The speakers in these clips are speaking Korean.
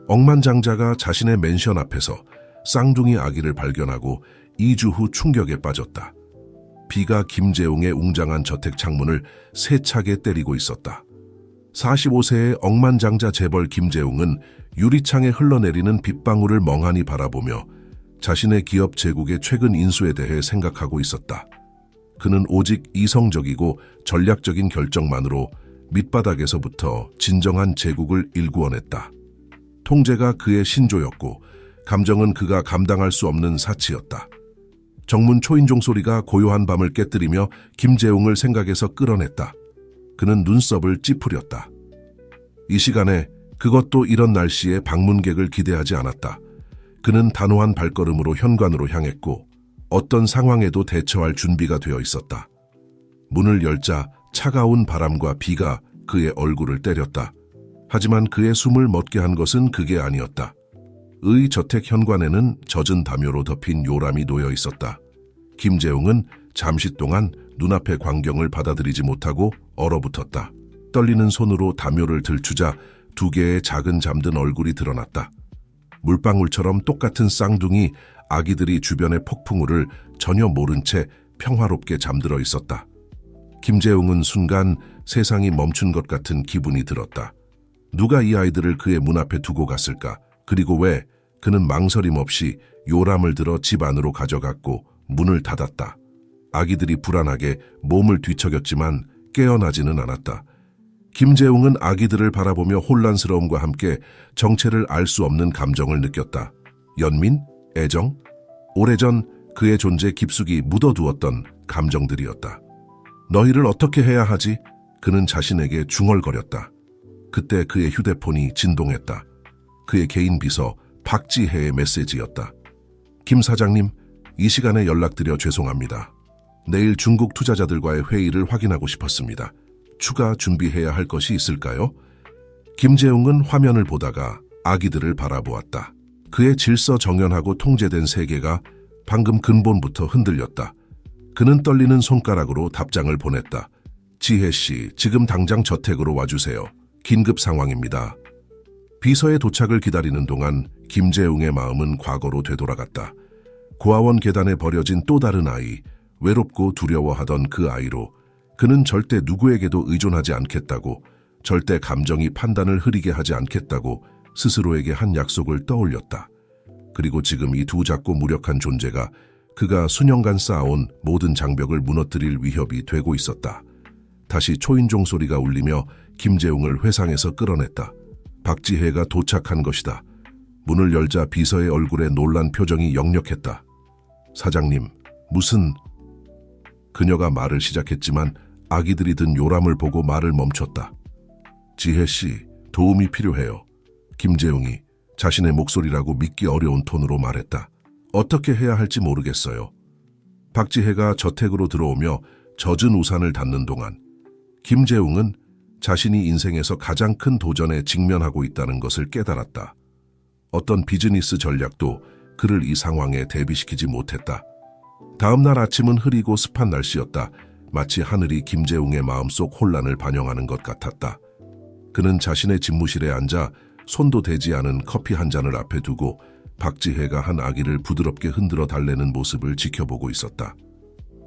억만장자가 자신의 맨션 앞에서 쌍둥이 아기를 발견하고 2주 후 충격에 빠졌다. 비가 김재웅의 웅장한 저택 창문을 세차게 때리고 있었다. 45세의 억만장자 재벌 김재웅은 유리창에 흘러내리는 빗방울을 멍하니 바라보며 자신의 기업 제국의 최근 인수에 대해 생각하고 있었다. 그는 오직 이성적이고 전략적인 결정만으로 밑바닥에서부터 진정한 제국을 일구어냈다. 통제가 그의 신조였고 감정은 그가 감당할 수 없는 사치였다. 정문 초인종 소리가 고요한 밤을 깨뜨리며 김재웅을 생각에서 끌어냈다. 그는 눈썹을 찌푸렸다. 이 시간에, 그것도 이런 날씨에 방문객을 기대하지 않았다. 그는 단호한 발걸음으로 현관으로 향했고 어떤 상황에도 대처할 준비가 되어 있었다. 문을 열자 차가운 바람과 비가 그의 얼굴을 때렸다. 하지만 그의 숨을 멎게 한 것은 그게 아니었다. 의 저택 현관에는 젖은 담요로 덮인 요람이 놓여 있었다. 김재웅은 잠시 동안 눈앞의 광경을 받아들이지 못하고 얼어붙었다. 떨리는 손으로 담요를 들추자 2개의 작은 잠든 얼굴이 드러났다. 물방울처럼 똑같은 쌍둥이 아기들이 주변의 폭풍우를 전혀 모른 채 평화롭게 잠들어 있었다. 김재웅은 순간 세상이 멈춘 것 같은 기분이 들었다. 누가 이 아이들을 그의 문 앞에 두고 갔을까? 그리고 왜? 그는 망설임 없이 요람을 들어 집 안으로 가져갔고 문을 닫았다. 아기들이 불안하게 몸을 뒤척였지만 깨어나지는 않았다. 김재웅은 아기들을 바라보며 혼란스러움과 함께 정체를 알 수 없는 감정을 느꼈다. 연민? 애정? 오래전 그의 존재 깊숙이 묻어두었던 감정들이었다. 너희를 어떻게 해야 하지? 그는 자신에게 중얼거렸다. 그때 그의 휴대폰이 진동했다. 그의 개인 비서 박지혜의 메시지였다. 김 사장님, 이 시간에 연락드려 죄송합니다. 내일 중국 투자자들과의 회의를 확인하고 싶었습니다. 추가 준비해야 할 것이 있을까요? 김재웅은 화면을 보다가 아기들을 바라보았다. 그의 질서정연하고 통제된 세계가 방금 근본부터 흔들렸다. 그는 떨리는 손가락으로 답장을 보냈다. 지혜 씨, 지금 당장 저택으로 와주세요. 긴급 상황입니다. 비서의 도착을 기다리는 동안 김재웅의 마음은 과거로 되돌아갔다. 고아원 계단에 버려진 또 다른 아이, 외롭고 두려워하던 그 아이로 그는 절대 누구에게도 의존하지 않겠다고, 절대 감정이 판단을 흐리게 하지 않겠다고 스스로에게 한 약속을 떠올렸다. 그리고 지금 이 두 작고 무력한 존재가 그가 수년간 쌓아온 모든 장벽을 무너뜨릴 위협이 되고 있었다. 다시 초인종 소리가 울리며 김재웅을 회상에서 끌어냈다. 박지혜가 도착한 것이다. 문을 열자 비서의 얼굴에 놀란 표정이 역력했다. 사장님, 무슨... 그녀가 말을 시작했지만 아기들이 든 요람을 보고 말을 멈췄다. 지혜씨, 도움이 필요해요. 김재웅이 자신의 목소리라고 믿기 어려운 톤으로 말했다. 어떻게 해야 할지 모르겠어요. 박지혜가 저택으로 들어오며 젖은 우산을 닫는 동안 김재웅은 자신이 인생에서 가장 큰 도전에 직면하고 있다는 것을 깨달았다. 어떤 비즈니스 전략도 그를 이 상황에 대비시키지 못했다. 다음 날 아침은 흐리고 습한 날씨였다. 마치 하늘이 김재웅의 마음속 혼란을 반영하는 것 같았다. 그는 자신의 집무실에 앉아 손도 대지 않은 커피 한 잔을 앞에 두고 박지혜가 한 아기를 부드럽게 흔들어 달래는 모습을 지켜보고 있었다.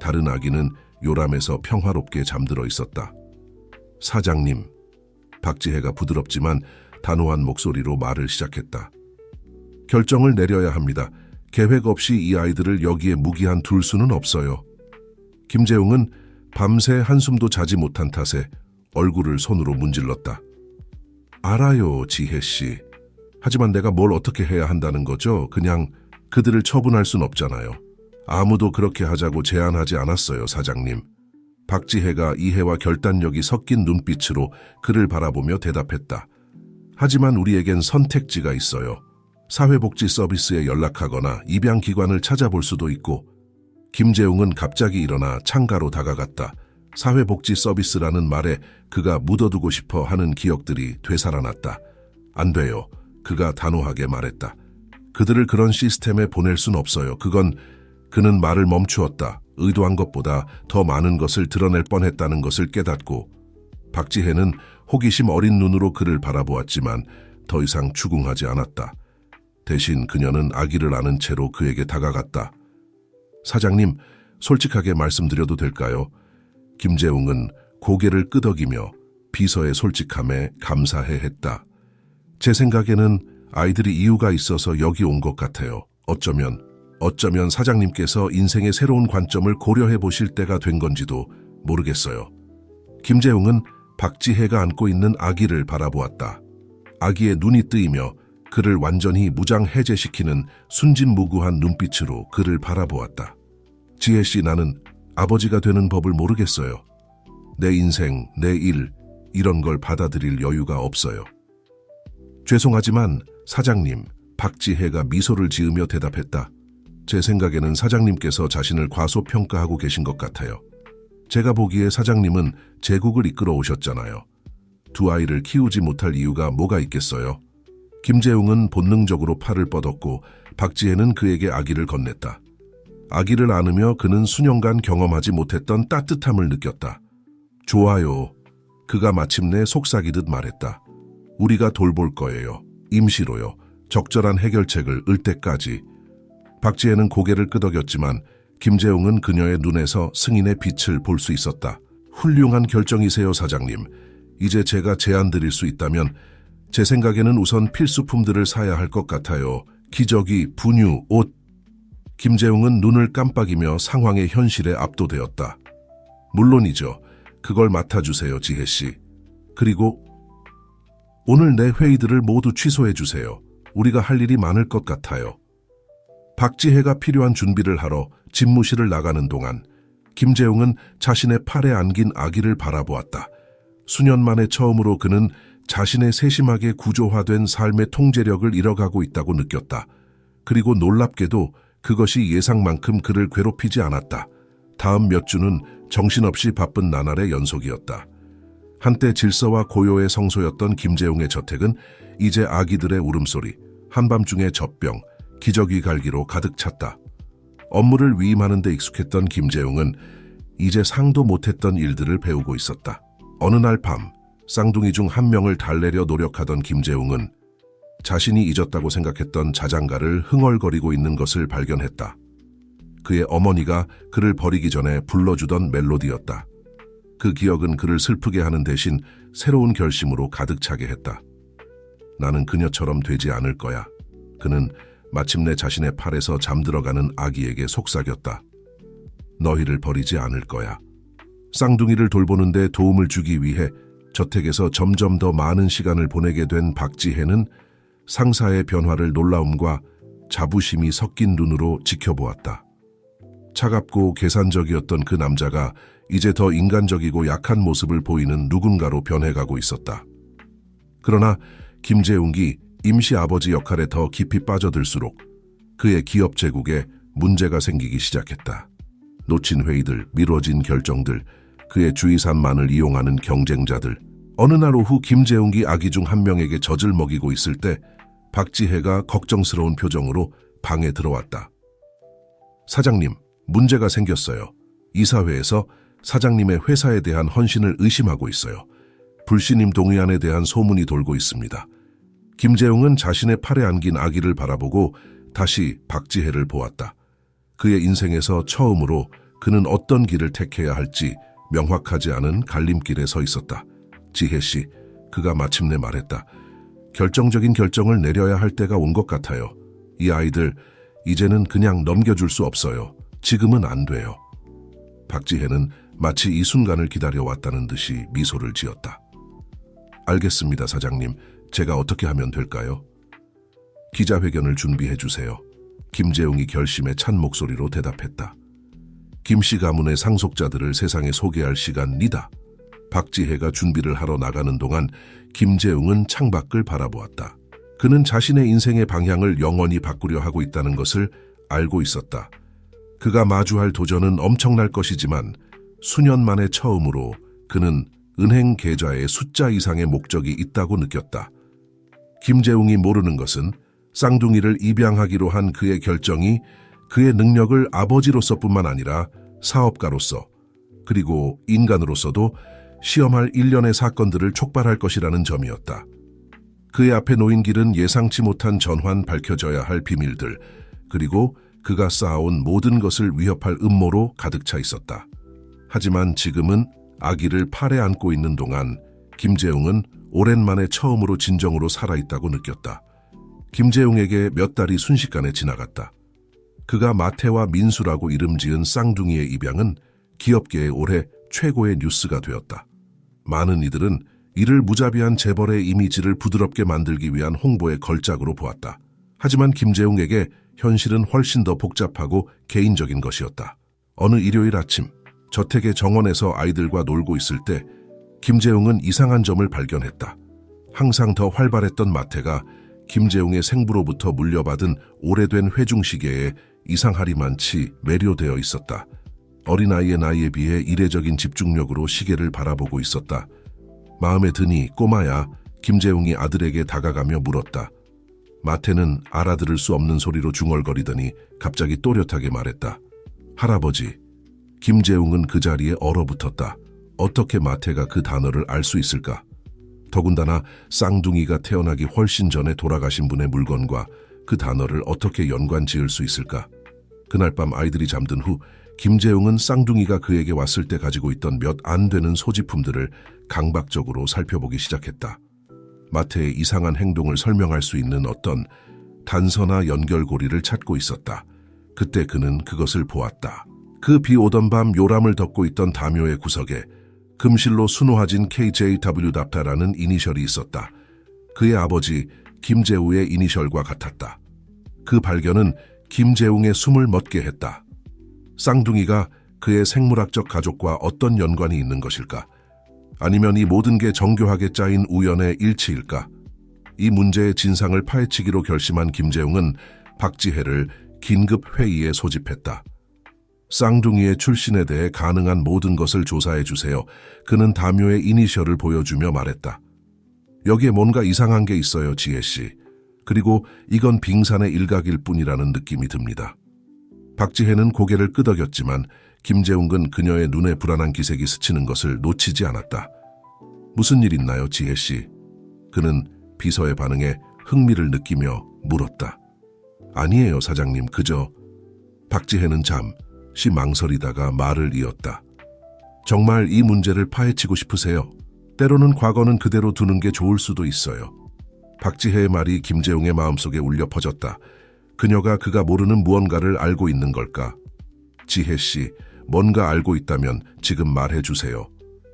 다른 아기는 요람에서 평화롭게 잠들어 있었다. 사장님, 박지혜가 부드럽지만 단호한 목소리로 말을 시작했다. 결정을 내려야 합니다. 계획 없이 이 아이들을 여기에 무기한 둘 수는 없어요. 김재웅은 밤새 한숨도 자지 못한 탓에 얼굴을 손으로 문질렀다. 알아요, 지혜씨. 하지만 내가 뭘 어떻게 해야 한다는 거죠? 그냥 그들을 처분할 순 없잖아요. 아무도 그렇게 하자고 제안하지 않았어요, 사장님. 박지혜가 이해와 결단력이 섞인 눈빛으로 그를 바라보며 대답했다. 하지만 우리에겐 선택지가 있어요. 사회복지 서비스에 연락하거나 입양기관을 찾아볼 수도 있고. 김재웅은 갑자기 일어나 창가로 다가갔다. 사회복지 서비스라는 말에 그가 묻어두고 싶어 하는 기억들이 되살아났다. 안 돼요. 그가 단호하게 말했다. 그들을 그런 시스템에 보낼 순 없어요. 그는 말을 멈추었다. 의도한 것보다 더 많은 것을 드러낼 뻔했다는 것을 깨닫고 박지혜는 호기심 어린 눈으로 그를 바라보았지만 더 이상 추궁하지 않았다. 대신 그녀는 아기를 안은 채로 그에게 다가갔다. 사장님, 솔직하게 말씀드려도 될까요? 김재웅은 고개를 끄덕이며 비서의 솔직함에 감사해 했다. 제 생각에는 아이들이 이유가 있어서 여기 온 것 같아요. 어쩌면 사장님께서 인생의 새로운 관점을 고려해 보실 때가 된 건지도 모르겠어요. 김재웅은 박지혜가 안고 있는 아기를 바라보았다. 아기의 눈이 뜨이며 그를 완전히 무장해제시키는 순진무구한 눈빛으로 그를 바라보았다. 지혜씨, 나는 아버지가 되는 법을 모르겠어요. 내 인생, 내 일, 이런 걸 받아들일 여유가 없어요. 죄송하지만 사장님, 박지혜가 미소를 지으며 대답했다. 제 생각에는 사장님께서 자신을 과소평가하고 계신 것 같아요. 제가 보기에 사장님은 제국을 이끌어 오셨잖아요. 두 아이를 키우지 못할 이유가 뭐가 있겠어요? 김재웅은 본능적으로 팔을 뻗었고 박지혜는 그에게 아기를 건넸다. 아기를 안으며 그는 수년간 경험하지 못했던 따뜻함을 느꼈다. 좋아요. 그가 마침내 속삭이듯 말했다. 우리가 돌볼 거예요. 임시로요. 적절한 해결책을 을 때까지. 박지혜는 고개를 끄덕였지만 김재웅은 그녀의 눈에서 승인의 빛을 볼 수 있었다. 훌륭한 결정이세요, 사장님. 이제 제가 제안 드릴 수 있다면 제 생각에는 우선 필수품들을 사야 할 것 같아요. 기저귀, 분유, 옷. 김재웅은 눈을 깜빡이며 상황의 현실에 압도되었다. 물론이죠. 그걸 맡아주세요, 지혜씨. 그리고 오늘 내 회의들을 모두 취소해주세요. 우리가 할 일이 많을 것 같아요. 박지혜가 필요한 준비를 하러 집무실을 나가는 동안 김재웅은 자신의 팔에 안긴 아기를 바라보았다. 수년 만에 처음으로 그는 자신의 세심하게 구조화된 삶의 통제력을 잃어가고 있다고 느꼈다. 그리고 놀랍게도 그것이 예상만큼 그를 괴롭히지 않았다. 다음 몇 주는 정신없이 바쁜 나날의 연속이었다. 한때 질서와 고요의 성소였던 김재웅의 저택은 이제 아기들의 울음소리, 한밤중의 젖병, 기저귀 갈기로 가득 찼다. 업무를 위임하는 데 익숙했던 김재웅은 이제 상도 못했던 일들을 배우고 있었다. 어느 날 밤, 쌍둥이 중 한 명을 달래려 노력하던 김재웅은 자신이 잊었다고 생각했던 자장가를 흥얼거리고 있는 것을 발견했다. 그의 어머니가 그를 버리기 전에 불러주던 멜로디였다. 그 기억은 그를 슬프게 하는 대신 새로운 결심으로 가득 차게 했다. 나는 그녀처럼 되지 않을 거야. 그는 마침내 자신의 팔에서 잠들어가는 아기에게 속삭였다. 너희를 버리지 않을 거야. 쌍둥이를 돌보는데 도움을 주기 위해 저택에서 점점 더 많은 시간을 보내게 된 박지혜는 상사의 변화를 놀라움과 자부심이 섞인 눈으로 지켜보았다. 차갑고 계산적이었던 그 남자가 이제 더 인간적이고 약한 모습을 보이는 누군가로 변해가고 있었다. 그러나 김재웅이 임시 아버지 역할에 더 깊이 빠져들수록 그의 기업 제국에 문제가 생기기 시작했다. 놓친 회의들, 미뤄진 결정들, 그의 주의산만을 이용하는 경쟁자들. 어느 날 오후 김재웅이 아기 중 한 명에게 젖을 먹이고 있을 때 박지혜가 걱정스러운 표정으로 방에 들어왔다. 사장님, 문제가 생겼어요. 이사회에서 사장님의 회사에 대한 헌신을 의심하고 있어요. 불신임 동의안에 대한 소문이 돌고 있습니다. 김재웅은 자신의 팔에 안긴 아기를 바라보고 다시 박지혜를 보았다. 그의 인생에서 처음으로 그는 어떤 길을 택해야 할지 명확하지 않은 갈림길에 서 있었다. 지혜씨, 그가 마침내 말했다. 결정적인 결정을 내려야 할 때가 온 것 같아요. 이 아이들 이제는 그냥 넘겨줄 수 없어요. 지금은 안 돼요. 박지혜는 마치 이 순간을 기다려왔다는 듯이 미소를 지었다. 알겠습니다, 사장님. 제가 어떻게 하면 될까요? 기자회견을 준비해 주세요. 김재웅이 결심에 찬 목소리로 대답했다. 김씨 가문의 상속자들을 세상에 소개할 시간이다. 박지혜가 준비를 하러 나가는 동안 김재웅은 창밖을 바라보았다. 그는 자신의 인생의 방향을 영원히 바꾸려 하고 있다는 것을 알고 있었다. 그가 마주할 도전은 엄청날 것이지만 수년 만에 처음으로 그는 은행 계좌에 숫자 이상의 목적이 있다고 느꼈다. 김재웅이 모르는 것은 쌍둥이를 입양하기로 한 그의 결정이 그의 능력을 아버지로서뿐만 아니라 사업가로서 그리고 인간으로서도 시험할 일련의 사건들을 촉발할 것이라는 점이었다. 그의 앞에 놓인 길은 예상치 못한 전환, 밝혀져야 할 비밀들, 그리고 그가 쌓아온 모든 것을 위협할 음모로 가득 차 있었다. 하지만 지금은 아기를 팔에 안고 있는 동안 김재웅은 오랜만에 처음으로 진정으로 살아있다고 느꼈다. 김재웅에게 몇 달이 순식간에 지나갔다. 그가 마태와 민수라고 이름 지은 쌍둥이의 입양은 기업계의 올해 최고의 뉴스가 되었다. 많은 이들은 이를 무자비한 재벌의 이미지를 부드럽게 만들기 위한 홍보의 걸작으로 보았다. 하지만 김재웅에게 현실은 훨씬 더 복잡하고 개인적인 것이었다. 어느 일요일 아침, 저택의 정원에서 아이들과 놀고 있을 때 김재웅은 이상한 점을 발견했다. 항상 더 활발했던 마태가 김재웅의 생부로부터 물려받은 오래된 회중시계에 이상하리만치 매료되어 있었다. 어린아이의 나이에 비해 이례적인 집중력으로 시계를 바라보고 있었다. 마음에 드니 꼬마야, 김재웅이 아들에게 다가가며 물었다. 마태는 알아들을 수 없는 소리로 중얼거리더니 갑자기 또렷하게 말했다. 할아버지. 김재웅은 그 자리에 얼어붙었다. 어떻게 마태가 그 단어를 알 수 있을까? 더군다나 쌍둥이가 태어나기 훨씬 전에 돌아가신 분의 물건과 그 단어를 어떻게 연관 지을 수 있을까? 그날 밤 아이들이 잠든 후 김재웅은 쌍둥이가 그에게 왔을 때 가지고 있던 몇 안 되는 소지품들을 강박적으로 살펴보기 시작했다. 마태의 이상한 행동을 설명할 수 있는 어떤 단서나 연결고리를 찾고 있었다. 그때 그는 그것을 보았다. 그 비 오던 밤 요람을 덮고 있던 다묘의 구석에 금실로 수놓아진 KJW라는 이니셜이 있었다. 그의 아버지 김재우의 이니셜과 같았다. 그 발견은 김재웅의 숨을 멎게 했다. 쌍둥이가 그의 생물학적 가족과 어떤 연관이 있는 것일까? 아니면 이 모든 게 정교하게 짜인 우연의 일치일까? 이 문제의 진상을 파헤치기로 결심한 김재웅은 박지혜를 긴급 회의에 소집했다. 쌍둥이의 출신에 대해 가능한 모든 것을 조사해 주세요. 그는 다묘의 이니셜을 보여주며 말했다. 여기에 뭔가 이상한 게 있어요, 지혜 씨. 그리고 이건 빙산의 일각일 뿐이라는 느낌이 듭니다. 박지혜는 고개를 끄덕였지만 김재웅은 그녀의 눈에 불안한 기색이 스치는 것을 놓치지 않았다. 무슨 일 있나요, 지혜 씨? 그는 비서의 반응에 흥미를 느끼며 물었다. 아니에요, 사장님. 그저... 박지혜는 잠시 망설이다가 말을 이었다. 정말 이 문제를 파헤치고 싶으세요? 때로는 과거는 그대로 두는 게 좋을 수도 있어요. 박지혜의 말이 김재웅의 마음속에 울려 퍼졌다. 그녀가 그가 모르는 무언가를 알고 있는 걸까? 지혜 씨, 뭔가 알고 있다면 지금 말해주세요.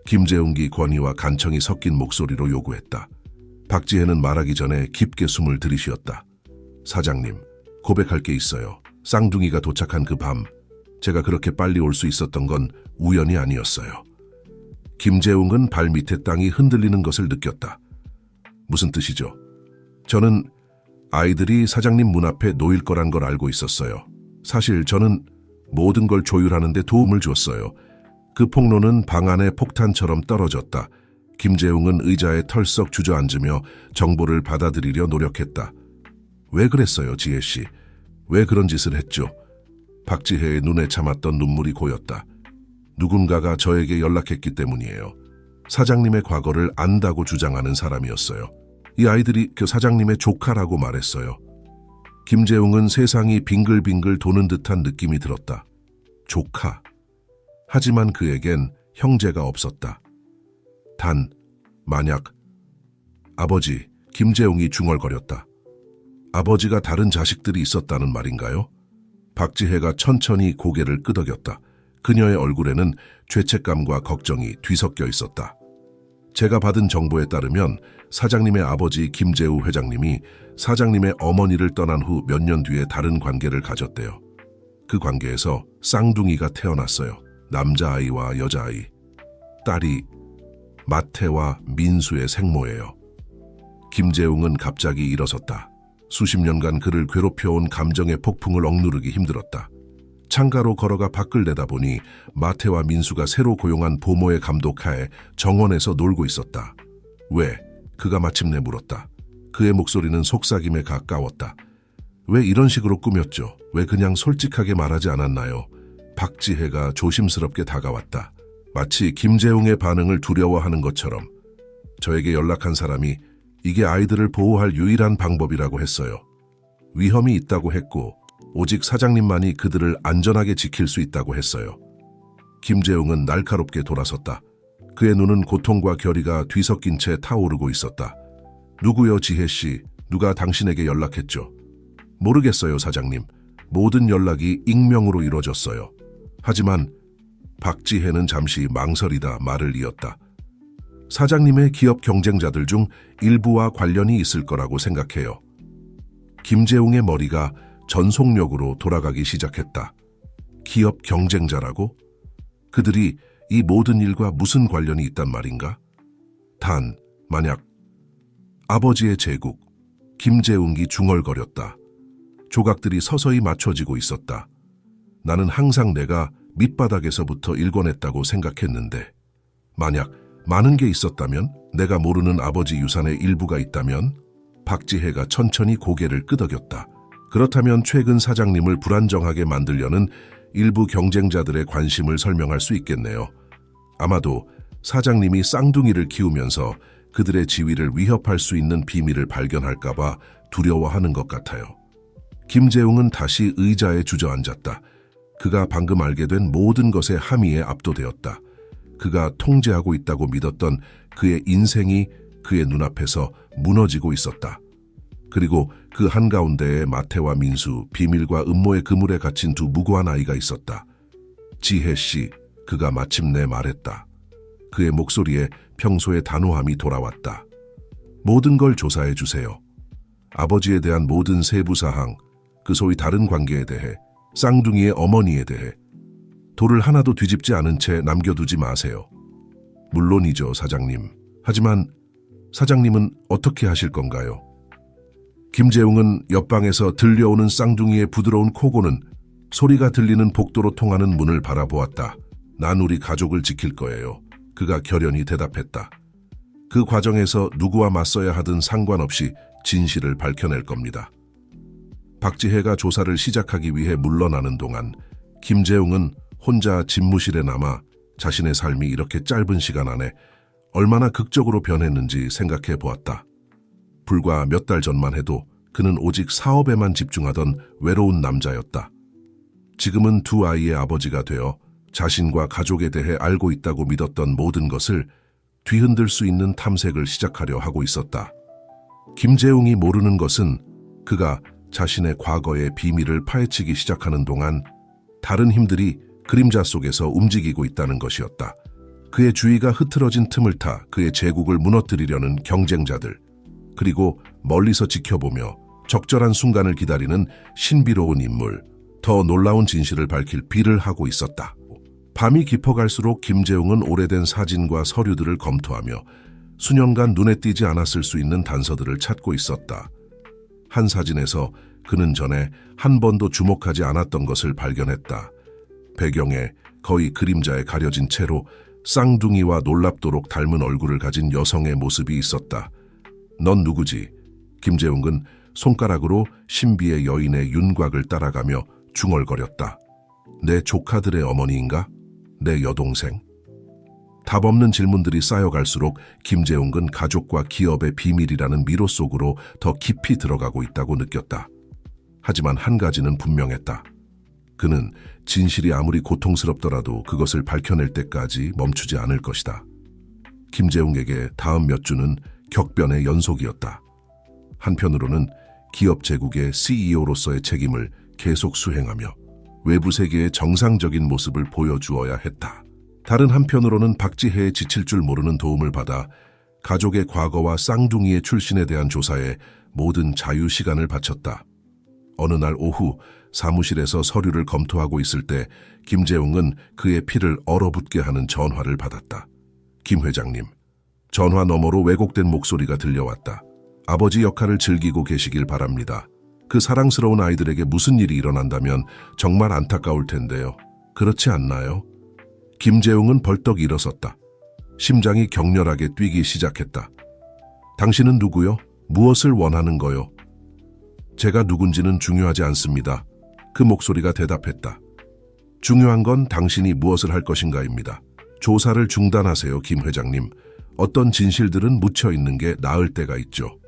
김재웅이 권위와 간청이 섞인 목소리로 요구했다. 박지혜는 말하기 전에 깊게 숨을 들이쉬었다. 사장님, 고백할 게 있어요. 쌍둥이가 도착한 그 밤, 제가 그렇게 빨리 올 수 있었던 건 우연이 아니었어요. 김재웅은 발밑에 땅이 흔들리는 것을 느꼈다. 무슨 뜻이죠? 저는 아이들이 사장님 문 앞에 놓일 거란 걸 알고 있었어요. 사실 저는 모든 걸 조율하는 데 도움을 주었어요. 그 폭로는 방 안에 폭탄처럼 떨어졌다. 김재웅은 의자에 털썩 주저앉으며 정보를 받아들이려 노력했다. 왜 그랬어요, 지혜 씨? 왜 그런 짓을 했죠? 박지혜의 눈에 참았던 눈물이 고였다. 누군가가 저에게 연락했기 때문이에요. 사장님의 과거를 안다고 주장하는 사람이었어요. 이 아이들이 그 사장님의 조카라고 말했어요. 김재웅은 세상이 빙글빙글 도는 듯한 느낌이 들었다. 조카. 하지만 그에겐 형제가 없었다. 단, 만약... 아버지, 김재웅이 중얼거렸다. 아버지가 다른 자식들이 있었다는 말인가요? 박지혜가 천천히 고개를 끄덕였다. 그녀의 얼굴에는 죄책감과 걱정이 뒤섞여 있었다. 제가 받은 정보에 따르면 사장님의 아버지 김재우 회장님이 사장님의 어머니를 떠난 후 몇 년 뒤에 다른 관계를 가졌대요. 그 관계에서 쌍둥이가 태어났어요. 남자아이와 여자아이. 딸이 마태와 민수의 생모예요. 김재웅은 갑자기 일어섰다. 수십 년간 그를 괴롭혀온 감정의 폭풍을 억누르기 힘들었다. 창가로 걸어가 밖을 내다보니 마태와 민수가 새로 고용한 보모의 감독하에 정원에서 놀고 있었다. 왜? 그가 마침내 물었다. 그의 목소리는 속삭임에 가까웠다. 왜 이런 식으로 꾸몄죠? 왜 그냥 솔직하게 말하지 않았나요? 박지혜가 조심스럽게 다가왔다. 마치 김재웅의 반응을 두려워하는 것처럼. 저에게 연락한 사람이 이게 아이들을 보호할 유일한 방법이라고 했어요. 위험이 있다고 했고 오직 사장님만이 그들을 안전하게 지킬 수 있다고 했어요. 김재웅은 날카롭게 돌아섰다. 그의 눈은 고통과 결의가 뒤섞인 채 타오르고 있었다. 누구요, 지혜씨? 누가 당신에게 연락했죠? 모르겠어요, 사장님. 모든 연락이 익명으로 이루어졌어요. 하지만 박지혜는 잠시 망설이다 말을 이었다. 사장님의 기업 경쟁자들 중 일부와 관련이 있을 거라고 생각해요. 김재웅의 머리가 전속력으로 돌아가기 시작했다. 기업 경쟁자라고? 그들이 이 모든 일과 무슨 관련이 있단 말인가? 단, 만약 아버지의 제국, 김재웅이 중얼거렸다. 조각들이 서서히 맞춰지고 있었다. 나는 항상 내가 밑바닥에서부터 일궈냈다고 생각했는데 만약 많은 게 있었다면, 내가 모르는 아버지 유산의 일부가 있다면? 박지혜가 천천히 고개를 끄덕였다. 그렇다면 최근 사장님을 불안정하게 만들려는 일부 경쟁자들의 관심을 설명할 수 있겠네요. 아마도 사장님이 쌍둥이를 키우면서 그들의 지위를 위협할 수 있는 비밀을 발견할까봐 두려워하는 것 같아요. 김재웅은 다시 의자에 주저앉았다. 그가 방금 알게 된 모든 것의 함의에 압도되었다. 그가 통제하고 있다고 믿었던 그의 인생이 그의 눈앞에서 무너지고 있었다. 그리고 그 한가운데에 마태와 민수, 비밀과 음모의 그물에 갇힌 두 무고한 아이가 있었다. 지혜씨, 그가 마침내 말했다. 그의 목소리에 평소의 단호함이 돌아왔다. 모든 걸 조사해 주세요. 아버지에 대한 모든 세부 사항, 그 소위 다른 관계에 대해, 쌍둥이의 어머니에 대해. 돌을 하나도 뒤집지 않은 채 남겨두지 마세요. 물론이죠, 사장님. 하지만 사장님은 어떻게 하실 건가요? 김재웅은 옆방에서 들려오는 쌍둥이의 부드러운 코고는 소리가 들리는 복도로 통하는 문을 바라보았다. 난 우리 가족을 지킬 거예요. 그가 결연히 대답했다. 그 과정에서 누구와 맞서야 하든 상관없이 진실을 밝혀낼 겁니다. 박지혜가 조사를 시작하기 위해 물러나는 동안 김재웅은 혼자 집무실에 남아 자신의 삶이 이렇게 짧은 시간 안에 얼마나 극적으로 변했는지 생각해 보았다. 불과 몇 달 전만 해도 그는 오직 사업에만 집중하던 외로운 남자였다. 지금은 두 아이의 아버지가 되어 자신과 가족에 대해 알고 있다고 믿었던 모든 것을 뒤흔들 수 있는 탐색을 시작하려 하고 있었다. 김재웅이 모르는 것은 그가 자신의 과거의 비밀을 파헤치기 시작하는 동안 다른 힘들이 그림자 속에서 움직이고 있다는 것이었다. 그의 주위가 흐트러진 틈을 타 그의 제국을 무너뜨리려는 경쟁자들, 그리고 멀리서 지켜보며 적절한 순간을 기다리는 신비로운 인물, 더 놀라운 진실을 밝힐 비를 하고 있었다. 밤이 깊어갈수록 김재웅은 오래된 사진과 서류들을 검토하며 수년간 눈에 띄지 않았을 수 있는 단서들을 찾고 있었다. 한 사진에서 그는 전에 한 번도 주목하지 않았던 것을 발견했다. 배경에 거의 그림자에 가려진 채로 쌍둥이와 놀랍도록 닮은 얼굴을 가진 여성의 모습이 있었다. 넌 누구지? 김재웅은 손가락으로 신비의 여인의 윤곽을 따라가며 중얼거렸다. 내 조카들의 어머니인가? 내 여동생? 답 없는 질문들이 쌓여갈수록 김재웅은 가족과 기업의 비밀이라는 미로 속으로 더 깊이 들어가고 있다고 느꼈다. 하지만 한 가지는 분명했다. 그는 진실이 아무리 고통스럽더라도 그것을 밝혀낼 때까지 멈추지 않을 것이다. 김재웅에게 다음 몇 주는 격변의 연속이었다. 한편으로는 기업 제국의 CEO로서의 책임을 계속 수행하며 외부 세계의 정상적인 모습을 보여주어야 했다. 다른 한편으로는 박지혜의 지칠 줄 모르는 도움을 받아 가족의 과거와 쌍둥이의 출신에 대한 조사에 모든 자유 시간을 바쳤다. 어느 날 오후 사무실에서 서류를 검토하고 있을 때 김재웅은 그의 피를 얼어붙게 하는 전화를 받았다. 김 회장님. 전화 너머로 왜곡된 목소리가 들려왔다. 아버지 역할을 즐기고 계시길 바랍니다. 그 사랑스러운 아이들에게 무슨 일이 일어난다면 정말 안타까울 텐데요. 그렇지 않나요? 김재웅은 벌떡 일어섰다. 심장이 격렬하게 뛰기 시작했다. 당신은 누구요? 무엇을 원하는 거요? 제가 누군지는 중요하지 않습니다. 그 목소리가 대답했다. 중요한 건 당신이 무엇을 할 것인가입니다. 조사를 중단하세요, 김 회장님. 어떤 진실들은 묻혀 있는 게 나을 때가 있죠.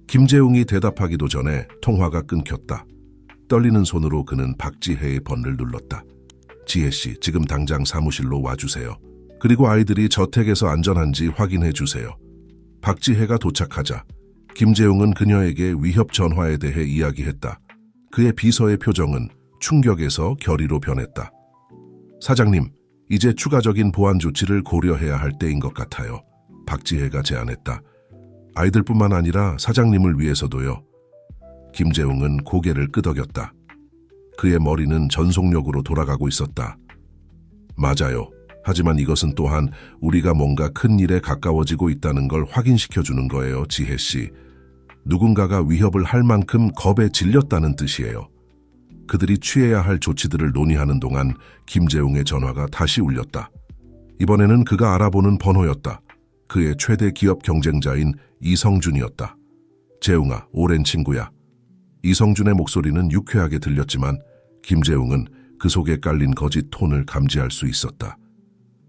김재웅이 대답하기도 전에 통화가 끊겼다. 떨리는 손으로 그는 박지혜의 번호를 눌렀다. 지혜 씨, 지금 당장 사무실로 와주세요. 그리고 아이들이 저택에서 안전한지 확인해 주세요. 박지혜가 도착하자 김재웅은 그녀에게 위협 전화에 대해 이야기했다. 그의 비서의 표정은 충격에서 결의로 변했다. 사장님, 이제 추가적인 보안 조치를 고려해야 할 때인 것 같아요. 박지혜가 제안했다. 아이들뿐만 아니라 사장님을 위해서도요. 김재웅은 고개를 끄덕였다. 그의 머리는 전속력으로 돌아가고 있었다. 맞아요. 하지만 이것은 또한 우리가 뭔가 큰 일에 가까워지고 있다는 걸 확인시켜주는 거예요, 지혜 씨. 누군가가 위협을 할 만큼 겁에 질렸다는 뜻이에요. 그들이 취해야 할 조치들을 논의하는 동안 김재웅의 전화가 다시 울렸다. 이번에는 그가 알아보는 번호였다. 그의 최대 기업 경쟁자인 이성준이었다. 재웅아, 오랜 친구야. 이성준의 목소리는 유쾌하게 들렸지만 김재웅은 그 속에 깔린 거짓 톤을 감지할 수 있었다.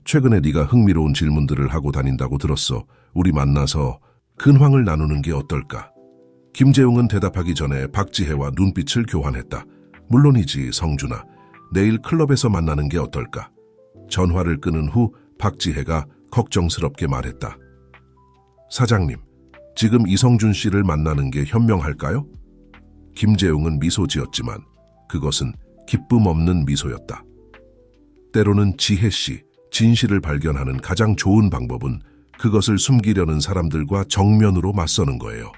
최근에 네가 흥미로운 질문들을 하고 다닌다고 들었어. 우리 만나서 근황을 나누는 게 어떨까? 김재웅은 대답하기 전에 박지혜와 눈빛을 교환했다. 물론이지, 성준아. 내일 클럽에서 만나는 게 어떨까? 전화를 끊은 후 박지혜가 걱정스럽게 말했다. 사장님, 지금 이성준 씨를 만나는 게 현명할까요? 김재웅은 미소 지었지만 그것은 기쁨 없는 미소였다. 때로는 지혜 씨, 진실을 발견하는 가장 좋은 방법은 그것을 숨기려는 사람들과 정면으로 맞서는 거예요.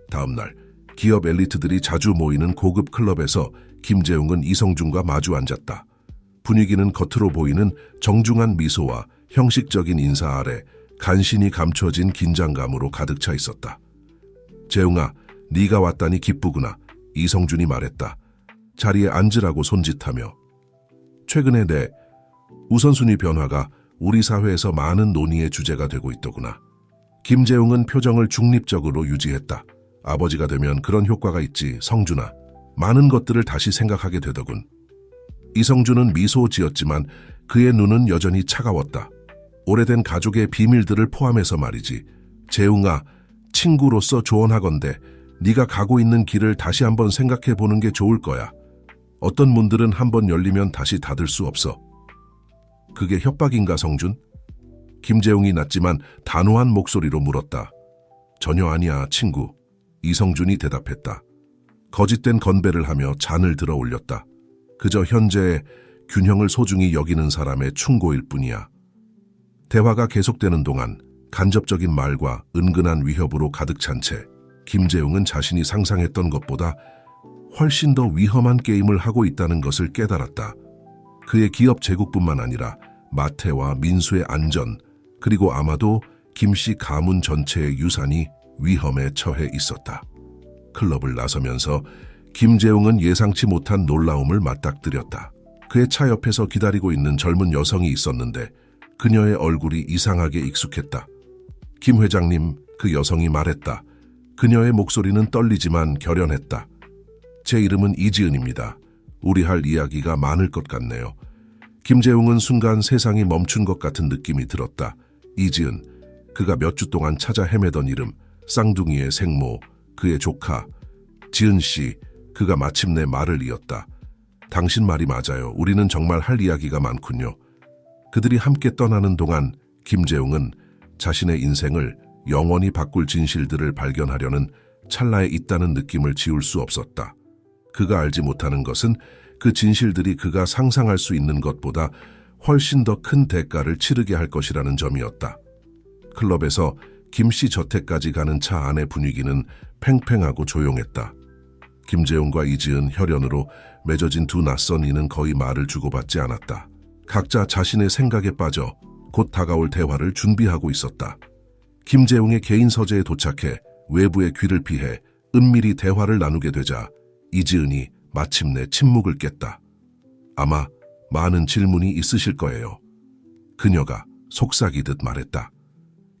다음 날 기업 엘리트들이 자주 모이는 고급 클럽에서 김재웅은 이성준과 마주 앉았다. 분위기는 겉으로 보이는 정중한 미소와 형식적인 인사 아래 간신히 감춰진 긴장감으로 가득 차 있었다. 재웅아, 네가 왔다니 기쁘구나. 이성준이 말했다. 자리에 앉으라고 손짓하며. 최근에 내 우선순위 변화가 우리 사회에서 많은 논의의 주제가 되고 있더구나. 김재웅은 표정을 중립적으로 유지했다. 아버지가 되면 그런 효과가 있지, 성준아. 많은 것들을 다시 생각하게 되더군. 이성준은 미소 지었지만 그의 눈은 여전히 차가웠다. 오래된 가족의 비밀들을 포함해서 말이지. 재웅아, 친구로서 조언하건대 네가 가고 있는 길을 다시 한번 생각해 보는 게 좋을 거야. 어떤 문들은 한번 열리면 다시 닫을 수 없어. 그게 협박인가, 성준? 김재웅이 낮지만 단호한 목소리로 물었다. 전혀 아니야, 친구. 이성준이 대답했다. 거짓된 건배를 하며 잔을 들어 올렸다. 그저 현재의 균형을 소중히 여기는 사람의 충고일 뿐이야. 대화가 계속되는 동안 간접적인 말과 은근한 위협으로 가득 찬 채 김재웅은 자신이 상상했던 것보다 훨씬 더 위험한 게임을 하고 있다는 것을 깨달았다. 그의 기업 제국뿐만 아니라 마태와 민수의 안전, 그리고 아마도 김씨 가문 전체의 유산이 위험에 처해 있었다. 클럽을 나서면서 김재웅은 예상치 못한 놀라움을 맞닥뜨렸다. 그의 차 옆에서 기다리고 있는 젊은 여성이 있었는데 그녀의 얼굴이 이상하게 익숙했다. 김 회장님, 그 여성이 말했다. 그녀의 목소리는 떨리지만 결연했다. 제 이름은 이지은입니다. 우리 할 이야기가 많을 것 같네요. 김재웅은 순간 세상이 멈춘 것 같은 느낌이 들었다. 이지은, 그가 몇 주 동안 찾아 헤매던 이름, 쌍둥이의 생모, 그의 조카, 지은 씨, 그가 마침내 말을 이었다. 당신 말이 맞아요. 우리는 정말 할 이야기가 많군요. 그들이 함께 떠나는 동안 김재웅은 자신의 인생을 영원히 바꿀 진실들을 발견하려는 찰나에 있다는 느낌을 지울 수 없었다. 그가 알지 못하는 것은 그 진실들이 그가 상상할 수 있는 것보다 훨씬 더 큰 대가를 치르게 할 것이라는 점이었다. 클럽에서 김씨 저택까지 가는 차 안의 분위기는 팽팽하고 조용했다. 김재웅과 이지은, 혈연으로 맺어진 두 낯선 이는 거의 말을 주고받지 않았다. 각자 자신의 생각에 빠져 곧 다가올 대화를 준비하고 있었다. 김재웅의 개인 서재에 도착해 외부의 귀를 피해 은밀히 대화를 나누게 되자 이지은이 마침내 침묵을 깼다. 아마 많은 질문이 있으실 거예요. 그녀가 속삭이듯 말했다.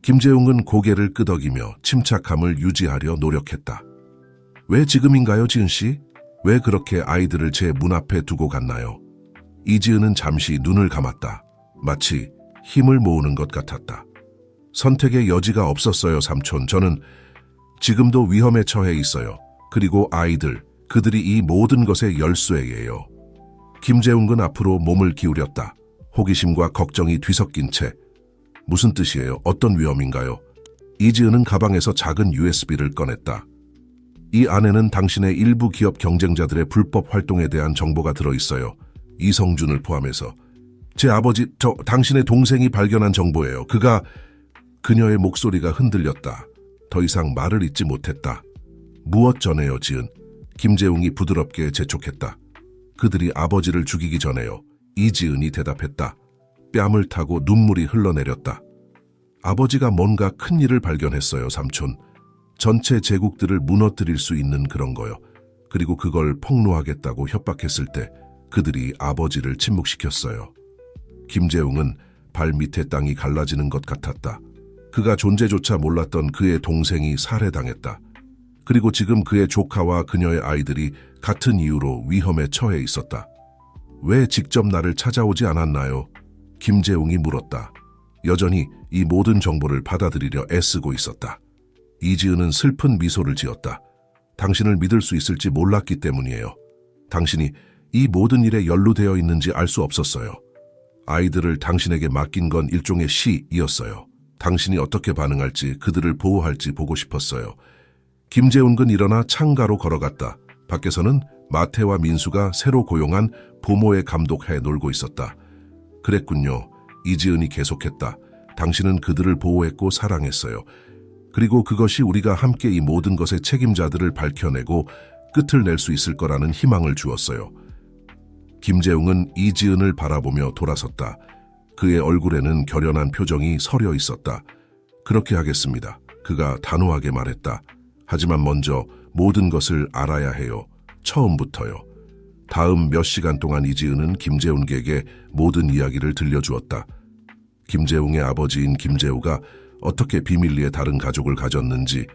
김재웅은 고개를 끄덕이며 침착함을 유지하려 노력했다. 왜 지금인가요, 지은 씨? 왜 그렇게 아이들을 제 문 앞에 두고 갔나요? 이지은은 잠시 눈을 감았다. 마치 힘을 모으는 것 같았다. 선택의 여지가 없었어요, 삼촌. 저는 지금도 위험에 처해 있어요. 그리고 아이들, 그들이 이 모든 것의 열쇠예요. 김재웅은 앞으로 몸을 기울였다. 호기심과 걱정이 뒤섞인 채. 무슨 뜻이에요? 어떤 위험인가요? 이지은은 가방에서 작은 USB를 꺼냈다. 이 안에는 당신의 일부 기업 경쟁자들의 불법 활동에 대한 정보가 들어있어요. 이성준을 포함해서. 제 아버지, 당신의 동생이 발견한 정보예요. 그녀의 목소리가 흔들렸다. 더 이상 말을 잇지 못했다. 무엇 전에요, 지은? 김재웅이 부드럽게 재촉했다. 그들이 아버지를 죽이기 전에요. 이지은이 대답했다. 뺨을 타고 눈물이 흘러내렸다. 아버지가 뭔가 큰 일을 발견했어요, 삼촌. 전체 제국들을 무너뜨릴 수 있는 그런 거요. 그리고 그걸 폭로하겠다고 협박했을 때 그들이 아버지를 침묵시켰어요. 김재웅은 발 밑에 땅이 갈라지는 것 같았다. 그가 존재조차 몰랐던 그의 동생이 살해당했다. 그리고 지금 그의 조카와 그녀의 아이들이 같은 이유로 위험에 처해 있었다. 왜 직접 나를 찾아오지 않았나요? 김재웅이 물었다. 여전히 이 모든 정보를 받아들이려 애쓰고 있었다. 이지은은 슬픈 미소를 지었다. 당신을 믿을 수 있을지 몰랐기 때문이에요. 당신이 이 모든 일에 연루되어 있는지 알 수 없었어요. 아이들을 당신에게 맡긴 건 일종의 시이었어요. 당신이 어떻게 반응할지, 그들을 보호할지 보고 싶었어요. 김재웅은 일어나 창가로 걸어갔다. 밖에서는 마태와 민수가 새로 고용한 부모의 감독해 놀고 있었다. 그랬군요. 이지은이 계속했다. 당신은 그들을 보호했고 사랑했어요. 그리고 그것이 우리가 함께 이 모든 것의 책임자들을 밝혀내고 끝을 낼 수 있을 거라는 희망을 주었어요. 김재웅은 이지은을 바라보며 돌아섰다. 그의 얼굴에는 결연한 표정이 서려 있었다. 그렇게 하겠습니다. 그가 단호하게 말했다. 하지만 먼저 모든 것을 알아야 해요. 처음부터요. 다음 몇 시간 동안 이지은은 김재웅에게 모든 이야기를 들려주었다. 김재웅의 아버지인 김재우가 어떻게 비밀리에 다른 가족을 가졌는지,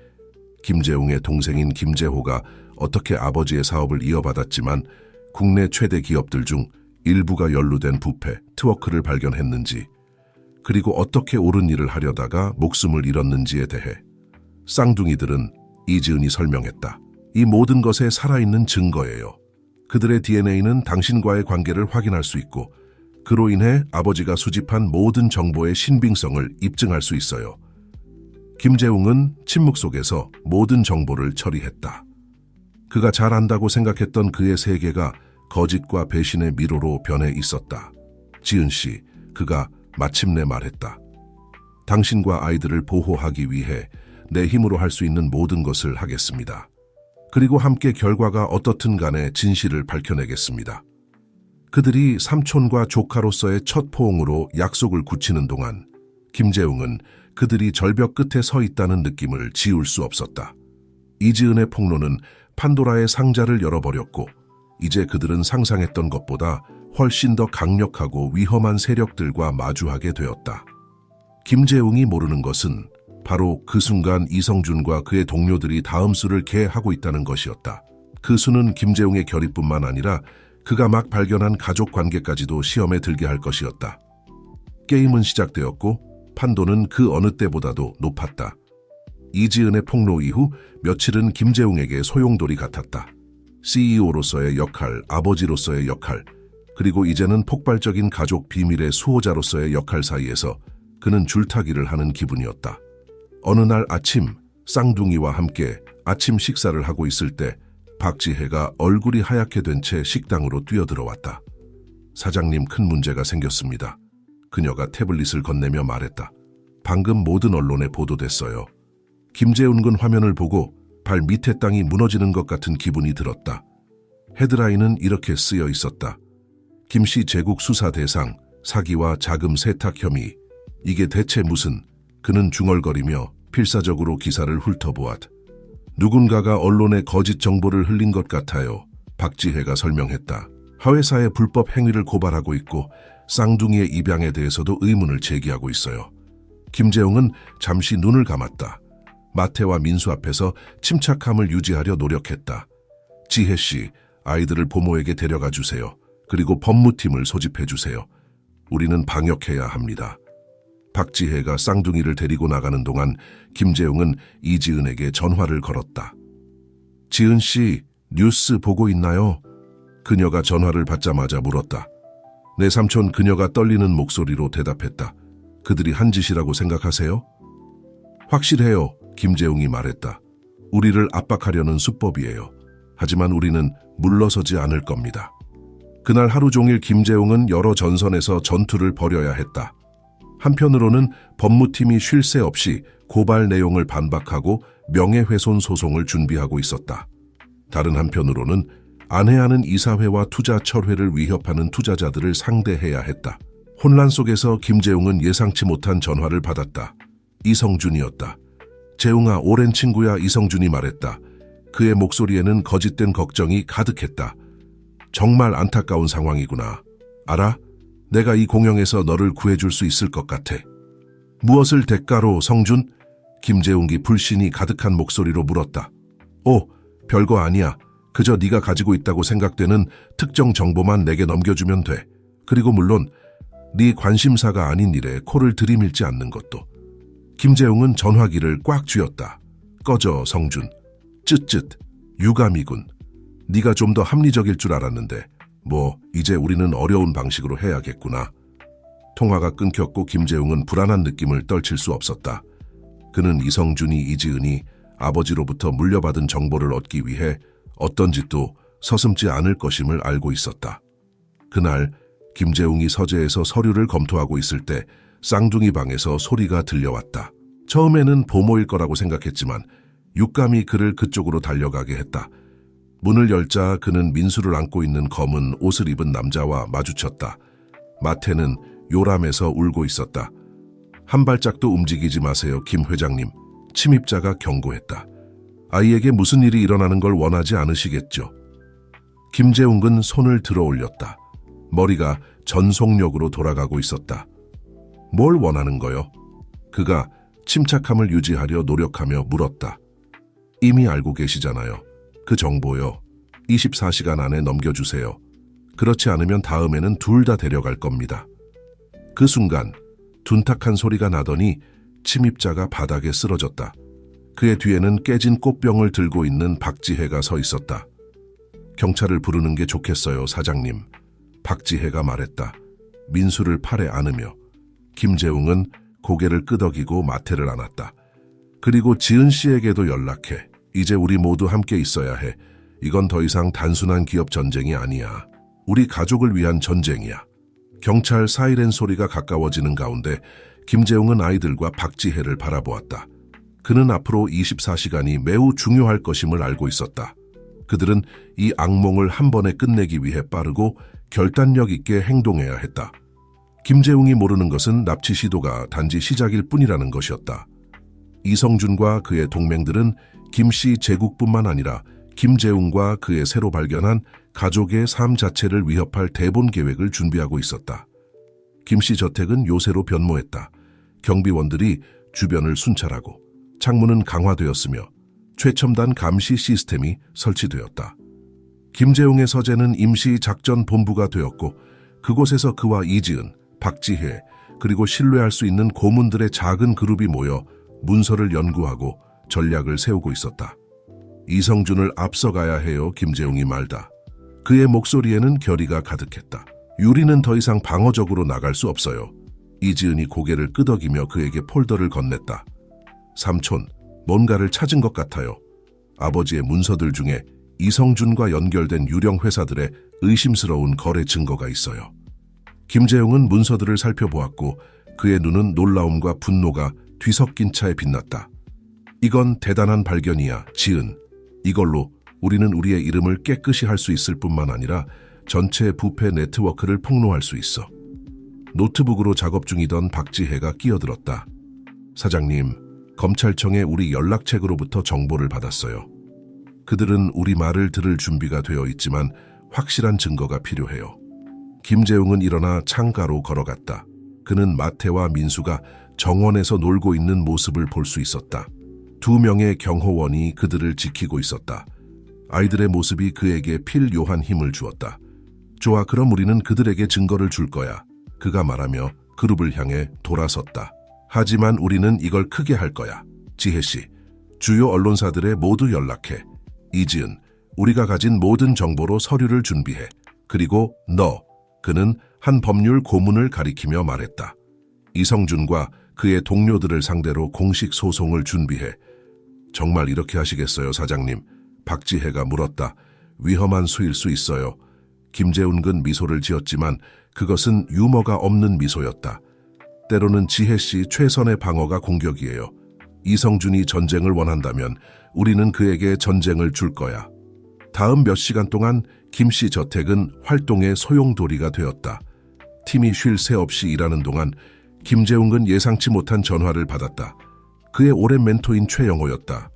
김재웅의 동생인 김재호가 어떻게 아버지의 사업을 이어받았지만 국내 최대 기업들 중 일부가 연루된 부패, 트워크를 발견했는지, 그리고 어떻게 옳은 일을 하려다가 목숨을 잃었는지에 대해 쌍둥이들은 이지은이 설명했다. 이 모든 것에 살아있는 증거예요. 그들의 DNA는 당신과의 관계를 확인할 수 있고 그로 인해 아버지가 수집한 모든 정보의 신빙성을 입증할 수 있어요. 김재웅은 침묵 속에서 모든 정보를 처리했다. 그가 잘 안다고 생각했던 그의 세계가 거짓과 배신의 미로로 변해 있었다. 지은 씨, 그가 마침내 말했다. 당신과 아이들을 보호하기 위해 내 힘으로 할 수 있는 모든 것을 하겠습니다. 그리고 함께 결과가 어떻든 간에 진실을 밝혀내겠습니다. 그들이 삼촌과 조카로서의 첫 포옹으로 약속을 굳히는 동안 김재웅은 그들이 절벽 끝에 서 있다는 느낌을 지울 수 없었다. 이지은의 폭로는 판도라의 상자를 열어버렸고 이제 그들은 상상했던 것보다 훨씬 더 강력하고 위험한 세력들과 마주하게 되었다. 김재웅이 모르는 것은 바로 그 순간 이성준과 그의 동료들이 다음 수를 계획하고 있다는 것이었다. 그 수는 김재웅의 결의뿐만 아니라 그가 막 발견한 가족 관계까지도 시험에 들게 할 것이었다. 게임은 시작되었고 판도는 그 어느 때보다도 높았다. 이지은의 폭로 이후 며칠은 김재웅에게 소용돌이 같았다. CEO로서의 역할, 아버지로서의 역할, 그리고 이제는 폭발적인 가족 비밀의 수호자로서의 역할 사이에서 그는 줄타기를 하는 기분이었다. 어느 날 아침, 쌍둥이와 함께 아침 식사를 하고 있을 때 박지혜가 얼굴이 하얗게 된 채 식당으로 뛰어들어왔다. 사장님, 큰 문제가 생겼습니다. 그녀가 태블릿을 건네며 말했다. 방금 모든 언론에 보도됐어요. 김재웅은 화면을 보고 발 밑에 땅이 무너지는 것 같은 기분이 들었다. 헤드라인은 이렇게 쓰여 있었다. 김씨 제국 수사 대상, 사기와 자금 세탁 혐의. 이게 대체 무슨... 그는 중얼거리며 필사적으로 기사를 훑어보았다. 누군가가 언론에 거짓 정보를 흘린 것 같아요. 박지혜가 설명했다. 하회사의 불법 행위를 고발하고 있고 쌍둥이의 입양에 대해서도 의문을 제기하고 있어요. 김재웅은 잠시 눈을 감았다. 마태와 민수 앞에서 침착함을 유지하려 노력했다. 지혜 씨, 아이들을 보모에게 데려가 주세요. 그리고 법무팀을 소집해 주세요. 우리는 방역해야 합니다. 박지혜가 쌍둥이를 데리고 나가는 동안 김재웅은 이지은에게 전화를 걸었다. 지은 씨, 뉴스 보고 있나요? 그녀가 전화를 받자마자 물었다. 내 삼촌. 그녀가 떨리는 목소리로 대답했다. 그들이 한 짓이라고 생각하세요? 확실해요. 김재웅이 말했다. 우리를 압박하려는 수법이에요. 하지만 우리는 물러서지 않을 겁니다. 그날 하루 종일 김재웅은 여러 전선에서 전투를 벌여야 했다. 한편으로는 법무팀이 쉴 새 없이 고발 내용을 반박하고 명예훼손 소송을 준비하고 있었다. 다른 한편으로는 안해하는 이사회와 투자 철회를 위협하는 투자자들을 상대해야 했다. 혼란 속에서 김재웅은 예상치 못한 전화를 받았다. 이성준이었다. 재웅아, 오랜 친구야. 이성준이 말했다. 그의 목소리에는 거짓된 걱정이 가득했다. 정말 안타까운 상황이구나. 알아? 내가 이 공영에서 너를 구해줄 수 있을 것 같아. 무엇을 대가로, 성준? 김재웅이 불신이 가득한 목소리로 물었다. 별거 아니야. 그저 네가 가지고 있다고 생각되는 특정 정보만 내게 넘겨주면 돼. 그리고 물론 네 관심사가 아닌 일에 코를 들이밀지 않는 것도. 김재웅은 전화기를 꽉 쥐었다. 꺼져, 성준. 쯧쯧. 유감이군. 네가 좀 더 합리적일 줄 알았는데 이제 우리는 어려운 방식으로 해야겠구나. 통화가 끊겼고 김재웅은 불안한 느낌을 떨칠 수 없었다. 그는 이성준이 이지은이 아버지로부터 물려받은 정보를 얻기 위해 어떤 짓도 서슴지 않을 것임을 알고 있었다. 그날 김재웅이 서재에서 서류를 검토하고 있을 때 쌍둥이 방에서 소리가 들려왔다. 처음에는 보모일 거라고 생각했지만 육감이 그를 그쪽으로 달려가게 했다. 문을 열자 그는 민수를 안고 있는 검은 옷을 입은 남자와 마주쳤다. 마태는 요람해서 울고 있었다. 한 발짝도 움직이지 마세요, 김 회장님. 침입자가 경고했다. 아이에게 무슨 일이 일어나는 걸 원하지 않으시겠죠? 김재웅은 손을 들어 올렸다. 머리가 전속력으로 돌아가고 있었다. 뭘 원하는 거요? 그가 침착함을 유지하려 노력하며 물었다. 이미 알고 계시잖아요. 그 정보요. 24시간 안에 넘겨주세요. 그렇지 않으면 다음에는 둘 다 데려갈 겁니다. 그 순간 둔탁한 소리가 나더니 침입자가 바닥에 쓰러졌다. 그의 뒤에는 깨진 꽃병을 들고 있는 박지혜가 서 있었다. 경찰을 부르는 게 좋겠어요, 사장님. 박지혜가 말했다. 민수를 팔에 안으며. 김재웅은 고개를 끄덕이고 마태를 안았다. 그리고 지은 씨에게도 연락해. 이제 우리 모두 함께 있어야 해. 이건 더 이상 단순한 기업 전쟁이 아니야. 우리 가족을 위한 전쟁이야. 경찰 사이렌 소리가 가까워지는 가운데 김재웅은 아이들과 박지혜를 바라보았다. 그는 앞으로 24시간이 매우 중요할 것임을 알고 있었다. 그들은 이 악몽을 한 번에 끝내기 위해 빠르고 결단력 있게 행동해야 했다. 김재웅이 모르는 것은 납치 시도가 단지 시작일 뿐이라는 것이었다. 이성준과 그의 동맹들은 김씨 제국뿐만 아니라 김재웅과 그의 새로 발견한 가족의 삶 자체를 위협할 대본 계획을 준비하고 있었다. 김씨 저택은 요새로 변모했다. 경비원들이 주변을 순찰하고 창문은 강화되었으며 최첨단 감시 시스템이 설치되었다. 김재웅의 서재는 임시 작전 본부가 되었고 그곳에서 그와 이지은, 박지혜, 그리고 신뢰할 수 있는 고문들의 작은 그룹이 모여 문서를 연구하고 전략을 세우고 있었다. 이성준을 앞서가야 해요, 김재웅이 말다. 그의 목소리에는 결의가 가득했다. 유리는 더 이상 방어적으로 나갈 수 없어요. 이지은이 고개를 끄덕이며 그에게 폴더를 건넸다. 삼촌, 뭔가를 찾은 것 같아요. 아버지의 문서들 중에 이성준과 연결된 유령 회사들의 의심스러운 거래 증거가 있어요. 김재웅은 문서들을 살펴보았고 그의 눈은 놀라움과 분노가 뒤섞인 차에 빛났다. 이건 대단한 발견이야, 지은. 이걸로 우리는 우리의 이름을 깨끗이 할 수 있을 뿐만 아니라 전체 부패 네트워크를 폭로할 수 있어. 노트북으로 작업 중이던 박지혜가 끼어들었다. 사장님, 검찰청에 우리 연락책으로부터 정보를 받았어요. 그들은 우리 말을 들을 준비가 되어 있지만 확실한 증거가 필요해요. 김재웅은 일어나 창가로 걸어갔다. 그는 마태와 민수가 정원에서 놀고 있는 모습을 볼 수 있었다. 2명의 경호원이 그들을 지키고 있었다. 아이들의 모습이 그에게 필요한 힘을 주었다. 좋아, 그럼 우리는 그들에게 증거를 줄 거야. 그가 말하며 그룹을 향해 돌아섰다. 하지만 우리는 이걸 크게 할 거야. 지혜씨, 주요 언론사들에 모두 연락해. 이지은, 우리가 가진 모든 정보로 서류를 준비해. 그리고 그는 한 법률 고문을 가리키며 말했다. 이성준과 그의 동료들을 상대로 공식 소송을 준비해. 정말 이렇게 하시겠어요, 사장님? 박지혜가 물었다. 위험한 수일 수 있어요. 김재훈은 미소를 지었지만 그것은 유머가 없는 미소였다. 때로는 지혜씨 최선의 방어가 공격이에요. 이성준이 전쟁을 원한다면 우리는 그에게 전쟁을 줄 거야. 다음 몇 시간 동안 김씨 저택은 활동의 소용돌이가 되었다. 팀이 쉴 새 없이 일하는 동안 김재웅은 예상치 못한 전화를 받았다. 그의 오랜 멘토인 최영호였다.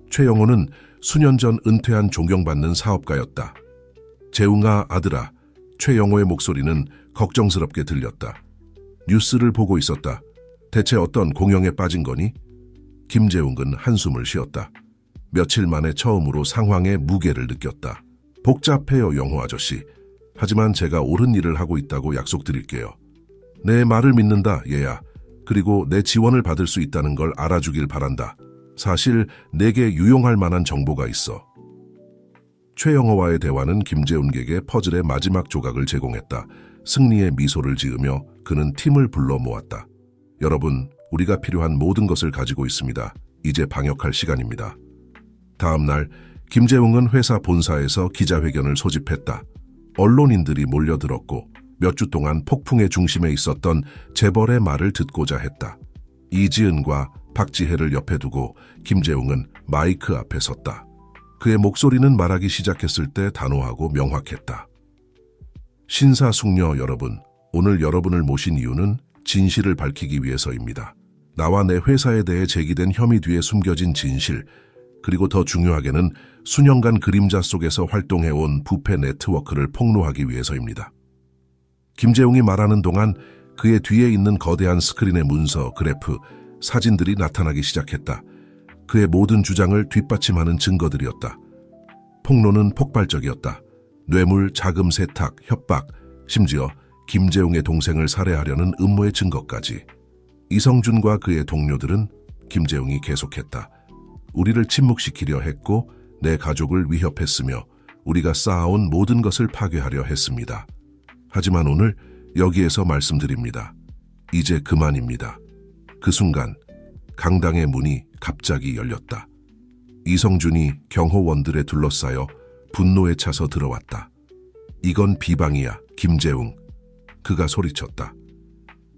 최영호는 수년 전 은퇴한 존경받는 사업가였다. 재웅아, 아들아. 최영호의 목소리는 걱정스럽게 들렸다. 뉴스를 보고 있었다. 대체 어떤 공영에 빠진 거니? 김재웅은 한숨을 쉬었다. 며칠 만에 처음으로 상황의 무게를 느꼈다. 복잡해요, 영호 아저씨. 하지만 제가 옳은 일을 하고 있다고 약속드릴게요. 내 말을 믿는다, 얘야. 그리고 내 지원을 받을 수 있다는 걸 알아주길 바란다. 사실 내게 유용할 만한 정보가 있어. 최영호와의 대화는 김재훈에게 퍼즐의 마지막 조각을 제공했다. 승리의 미소를 지으며 그는 팀을 불러 모았다. 여러분, 우리가 필요한 모든 것을 가지고 있습니다. 이제 방역할 시간입니다. 다음 날 김재웅은 회사 본사에서 기자회견을 소집했다. 언론인들이 몰려들었고 몇 주 동안 폭풍의 중심에 있었던 재벌의 말을 듣고자 했다. 이지은과 박지혜를 옆에 두고 김재웅은 마이크 앞에 섰다. 그의 목소리는 말하기 시작했을 때 단호하고 명확했다. 신사숙녀 여러분, 오늘 여러분을 모신 이유는 진실을 밝히기 위해서입니다. 나와 내 회사에 대해 제기된 혐의 뒤에 숨겨진 진실, 그리고 더 중요하게는 수년간 그림자 속에서 활동해온 부패 네트워크를 폭로하기 위해서입니다. 김재웅이 말하는 동안 그의 뒤에 있는 거대한 스크린의 문서, 그래프, 사진들이 나타나기 시작했다. 그의 모든 주장을 뒷받침하는 증거들이었다. 폭로는 폭발적이었다. 뇌물, 자금 세탁, 협박, 심지어 김재웅의 동생을 살해하려는 음모의 증거까지. 이성준과 그의 동료들은 김재웅이 계속했다. 우리를 침묵시키려 했고 내 가족을 위협했으며 우리가 쌓아온 모든 것을 파괴하려 했습니다. 하지만 오늘 여기에서 말씀드립니다. 이제 그만입니다. 그 순간 강당의 문이 갑자기 열렸다. 이성준이 경호원들에 둘러싸여 분노에 차서 들어왔다. 이건 비방이야, 김재웅. 그가 소리쳤다.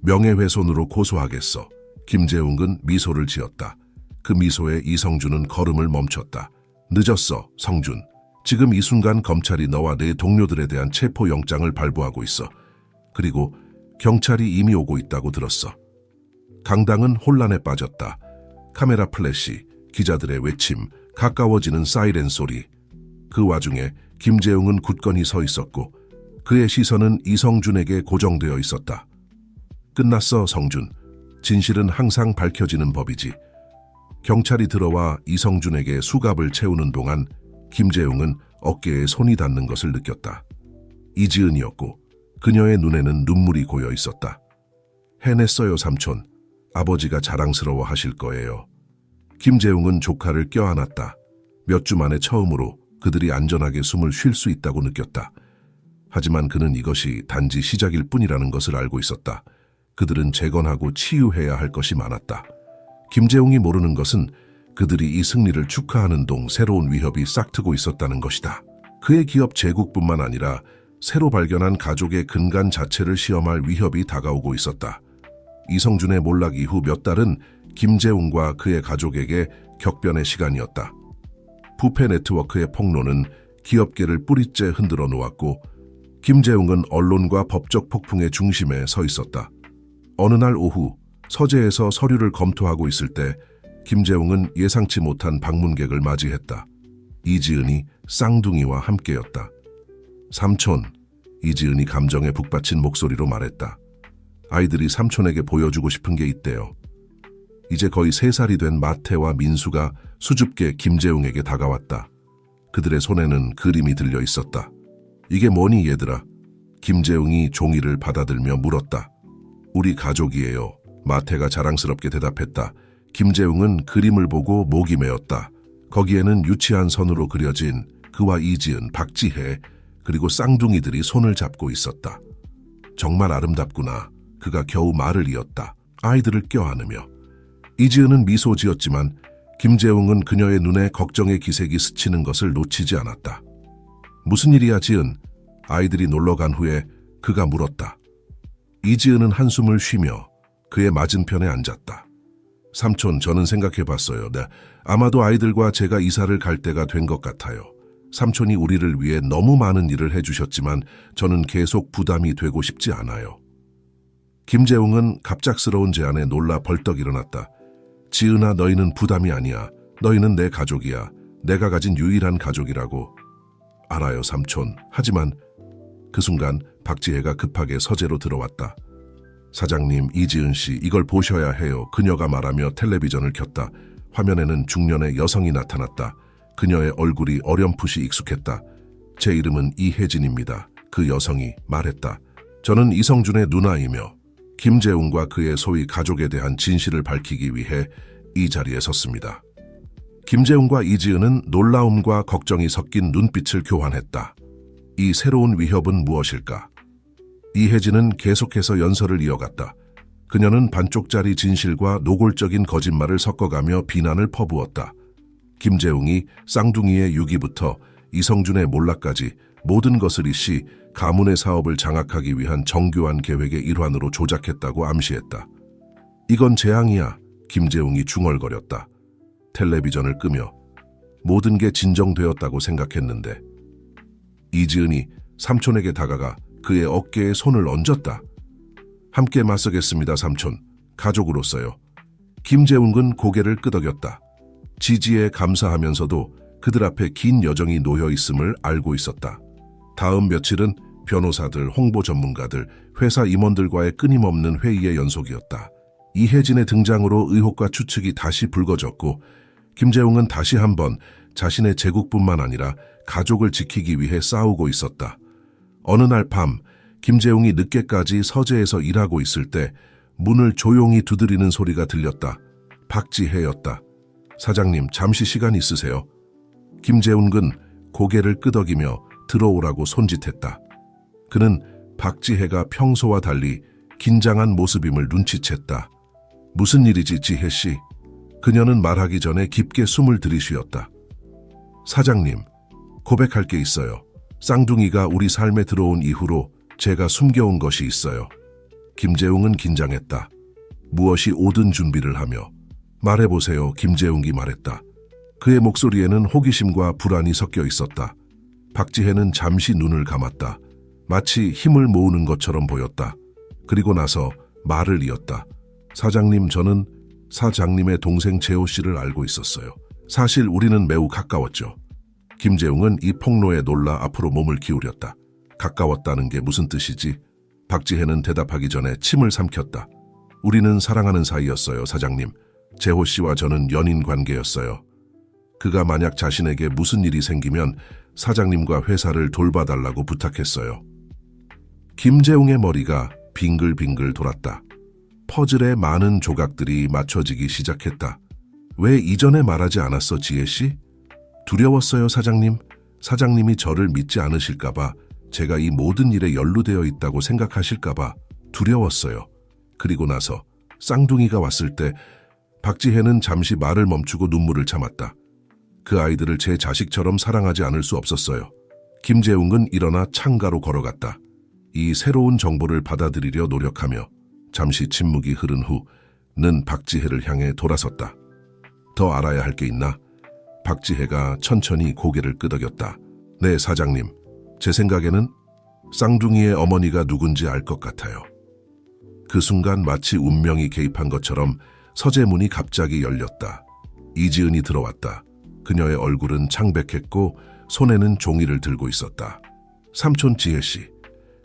명예훼손으로 고소하겠어. 김재웅은 미소를 지었다. 그 미소에 이성준은 걸음을 멈췄다. 늦었어, 성준. 지금 이 순간 검찰이 너와 내 동료들에 대한 체포영장을 발부하고 있어. 그리고 경찰이 이미 오고 있다고 들었어. 강당은 혼란에 빠졌다. 카메라 플래시, 기자들의 외침, 가까워지는 사이렌 소리. 그 와중에 김재웅은 굳건히 서 있었고 그의 시선은 이성준에게 고정되어 있었다. 끝났어, 성준. 진실은 항상 밝혀지는 법이지. 경찰이 들어와 이성준에게 수갑을 채우는 동안 김재웅은 어깨에 손이 닿는 것을 느꼈다. 이지은이었고 그녀의 눈에는 눈물이 고여 있었다. 해냈어요, 삼촌. 아버지가 자랑스러워 하실 거예요. 김재웅은 조카를 껴안았다. 몇 주 만에 처음으로 그들이 안전하게 숨을 쉴 수 있다고 느꼈다. 하지만 그는 이것이 단지 시작일 뿐이라는 것을 알고 있었다. 그들은 재건하고 치유해야 할 것이 많았다. 김재웅이 모르는 것은 그들이 이 승리를 축하하는 동 새로운 위협이 싹트고 있었다는 것이다. 그의 기업 재국뿐만 아니라 새로 발견한 가족의 근간 자체를 시험할 위협이 다가오고 있었다. 이성준의 몰락 이후 몇 달은 김재웅과 그의 가족에게 격변의 시간이었다. 부패 네트워크의 폭로는 기업계를 뿌리째 흔들어 놓았고 김재웅은 언론과 법적 폭풍의 중심에 서 있었다. 어느 날 오후 서재에서 서류를 검토하고 있을 때 김재웅은 예상치 못한 방문객을 맞이했다. 이지은이 쌍둥이와 함께였다. 삼촌, 이지은이 감정에 북받친 목소리로 말했다. 아이들이 삼촌에게 보여주고 싶은 게 있대요. 이제 거의 3살이 된 마태와 민수가 수줍게 김재웅에게 다가왔다. 그들의 손에는 그림이 들려 있었다. 이게 뭐니 얘들아? 김재웅이 종이를 받아들며 물었다. 우리 가족이에요. 마태가 자랑스럽게 대답했다. 김재웅은 그림을 보고 목이 메었다. 거기에는 유치한 선으로 그려진 그와 이지은, 박지혜, 그리고 쌍둥이들이 손을 잡고 있었다. 정말 아름답구나. 그가 겨우 말을 이었다. 아이들을 껴안으며. 이지은은 미소 지었지만 김재웅은 그녀의 눈에 걱정의 기색이 스치는 것을 놓치지 않았다. 무슨 일이야, 지은? 아이들이 놀러 간 후에 그가 물었다. 이지은은 한숨을 쉬며 그의 맞은편에 앉았다. 삼촌, 저는 생각해봤어요. 네, 아마도 아이들과 제가 이사를 갈 때가 된 것 같아요. 삼촌이 우리를 위해 너무 많은 일을 해주셨지만 저는 계속 부담이 되고 싶지 않아요. 김재웅은 갑작스러운 제안에 놀라 벌떡 일어났다. 지은아, 너희는 부담이 아니야. 너희는 내 가족이야. 내가 가진 유일한 가족이라고. 알아요, 삼촌. 하지만 그 순간 박지혜가 급하게 서재로 들어왔다. 사장님, 이지은 씨, 이걸 보셔야 해요. 그녀가 말하며 텔레비전을 켰다. 화면에는 중년의 여성이 나타났다. 그녀의 얼굴이 어렴풋이 익숙했다. 제 이름은 이혜진입니다. 그 여성이 말했다. 저는 이성준의 누나이며 김재웅과 그의 소위 가족에 대한 진실을 밝히기 위해 이 자리에 섰습니다. 김재웅과 이지은은 놀라움과 걱정이 섞인 눈빛을 교환했다. 이 새로운 위협은 무엇일까? 이혜진은 계속해서 연설을 이어갔다. 그녀는 반쪽짜리 진실과 노골적인 거짓말을 섞어가며 비난을 퍼부었다. 김재웅이 쌍둥이의 유기부터 이성준의 몰락까지 모든 것을 이씨 가문의 사업을 장악하기 위한 정교한 계획의 일환으로 조작했다고 암시했다. 이건 재앙이야. 김재웅이 중얼거렸다. 텔레비전을 끄며 모든 게 진정되었다고 생각했는데. 이지은이 삼촌에게 다가가 그의 어깨에 손을 얹었다. 함께 맞서겠습니다, 삼촌. 가족으로서요. 김재웅은 고개를 끄덕였다. 지지에 감사하면서도 그들 앞에 긴 여정이 놓여 있음을 알고 있었다. 다음 며칠은 변호사들, 홍보 전문가들, 회사 임원들과의 끊임없는 회의의 연속이었다. 이혜진의 등장으로 의혹과 추측이 다시 불거졌고 김재웅은 다시 한번 자신의 제국뿐만 아니라 가족을 지키기 위해 싸우고 있었다. 어느 날 밤 김재웅이 늦게까지 서재에서 일하고 있을 때 문을 조용히 두드리는 소리가 들렸다. 박지혜였다. 사장님, 잠시 시간 있으세요? 김재웅은 고개를 끄덕이며 들어오라고 손짓했다. 그는 박지혜가 평소와 달리 긴장한 모습임을 눈치챘다. 무슨 일이지, 지혜 씨? 그녀는 말하기 전에 깊게 숨을 들이쉬었다. 사장님, 고백할 게 있어요. 쌍둥이가 우리 삶에 들어온 이후로 제가 숨겨온 것이 있어요. 김재웅은 긴장했다. 무엇이 오든 준비를 하며. 말해보세요, 김재웅이 말했다. 그의 목소리에는 호기심과 불안이 섞여 있었다. 박지혜는 잠시 눈을 감았다. 마치 힘을 모으는 것처럼 보였다. 그리고 나서 말을 이었다. 사장님, 저는 사장님의 동생 재호 씨를 알고 있었어요. 사실 우리는 매우 가까웠죠. 김재웅은 이 폭로에 놀라 앞으로 몸을 기울였다. 가까웠다는 게 무슨 뜻이지? 박지혜는 대답하기 전에 침을 삼켰다. 우리는 사랑하는 사이였어요, 사장님. 재호 씨와 저는 연인 관계였어요. 그가 만약 자신에게 무슨 일이 생기면 사장님과 회사를 돌봐달라고 부탁했어요. 김재웅의 머리가 빙글빙글 돌았다. 퍼즐의 많은 조각들이 맞춰지기 시작했다. 왜 이전에 말하지 않았어, 지혜 씨? 두려웠어요, 사장님. 사장님이 저를 믿지 않으실까봐, 제가 이 모든 일에 연루되어 있다고 생각하실까봐 두려웠어요. 그리고 나서 쌍둥이가 왔을 때 박지혜는 잠시 말을 멈추고 눈물을 참았다. 그 아이들을 제 자식처럼 사랑하지 않을 수 없었어요. 김재웅은 일어나 창가로 걸어갔다. 이 새로운 정보를 받아들이려 노력하며 잠시 침묵이 흐른 후는 박지혜를 향해 돌아섰다. 더 알아야 할 게 있나? 박지혜가 천천히 고개를 끄덕였다. 네, 사장님. 제 생각에는 쌍둥이의 어머니가 누군지 알 것 같아요. 그 순간 마치 운명이 개입한 것처럼 서재 문이 갑자기 열렸다. 이지은이 들어왔다. 그녀의 얼굴은 창백했고 손에는 종이를 들고 있었다. 삼촌 지혜 씨,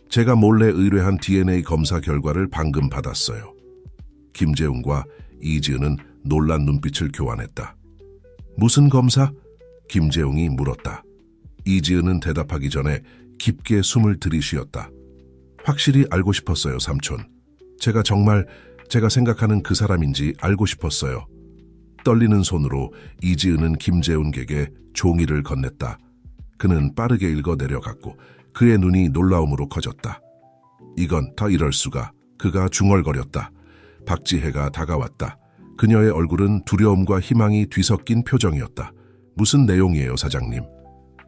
제가 몰래 의뢰한 DNA 검사 결과를 방금 받았어요. 김재웅과 이지은은 놀란 눈빛을 교환했다. 무슨 검사? 김재웅이 물었다. 이지은은 대답하기 전에 깊게 숨을 들이쉬었다. 확실히 알고 싶었어요, 삼촌. 제가 정말 제가 생각하는 그 사람인지 알고 싶었어요. 떨리는 손으로 이지은은 김재웅에게 종이를 건넸다. 그는 빠르게 읽어 내려갔고 그의 눈이 놀라움으로 커졌다. 이건 더 이럴 수가. 그가 중얼거렸다. 박지혜가 다가왔다. 그녀의 얼굴은 두려움과 희망이 뒤섞인 표정이었다. 무슨 내용이에요, 사장님?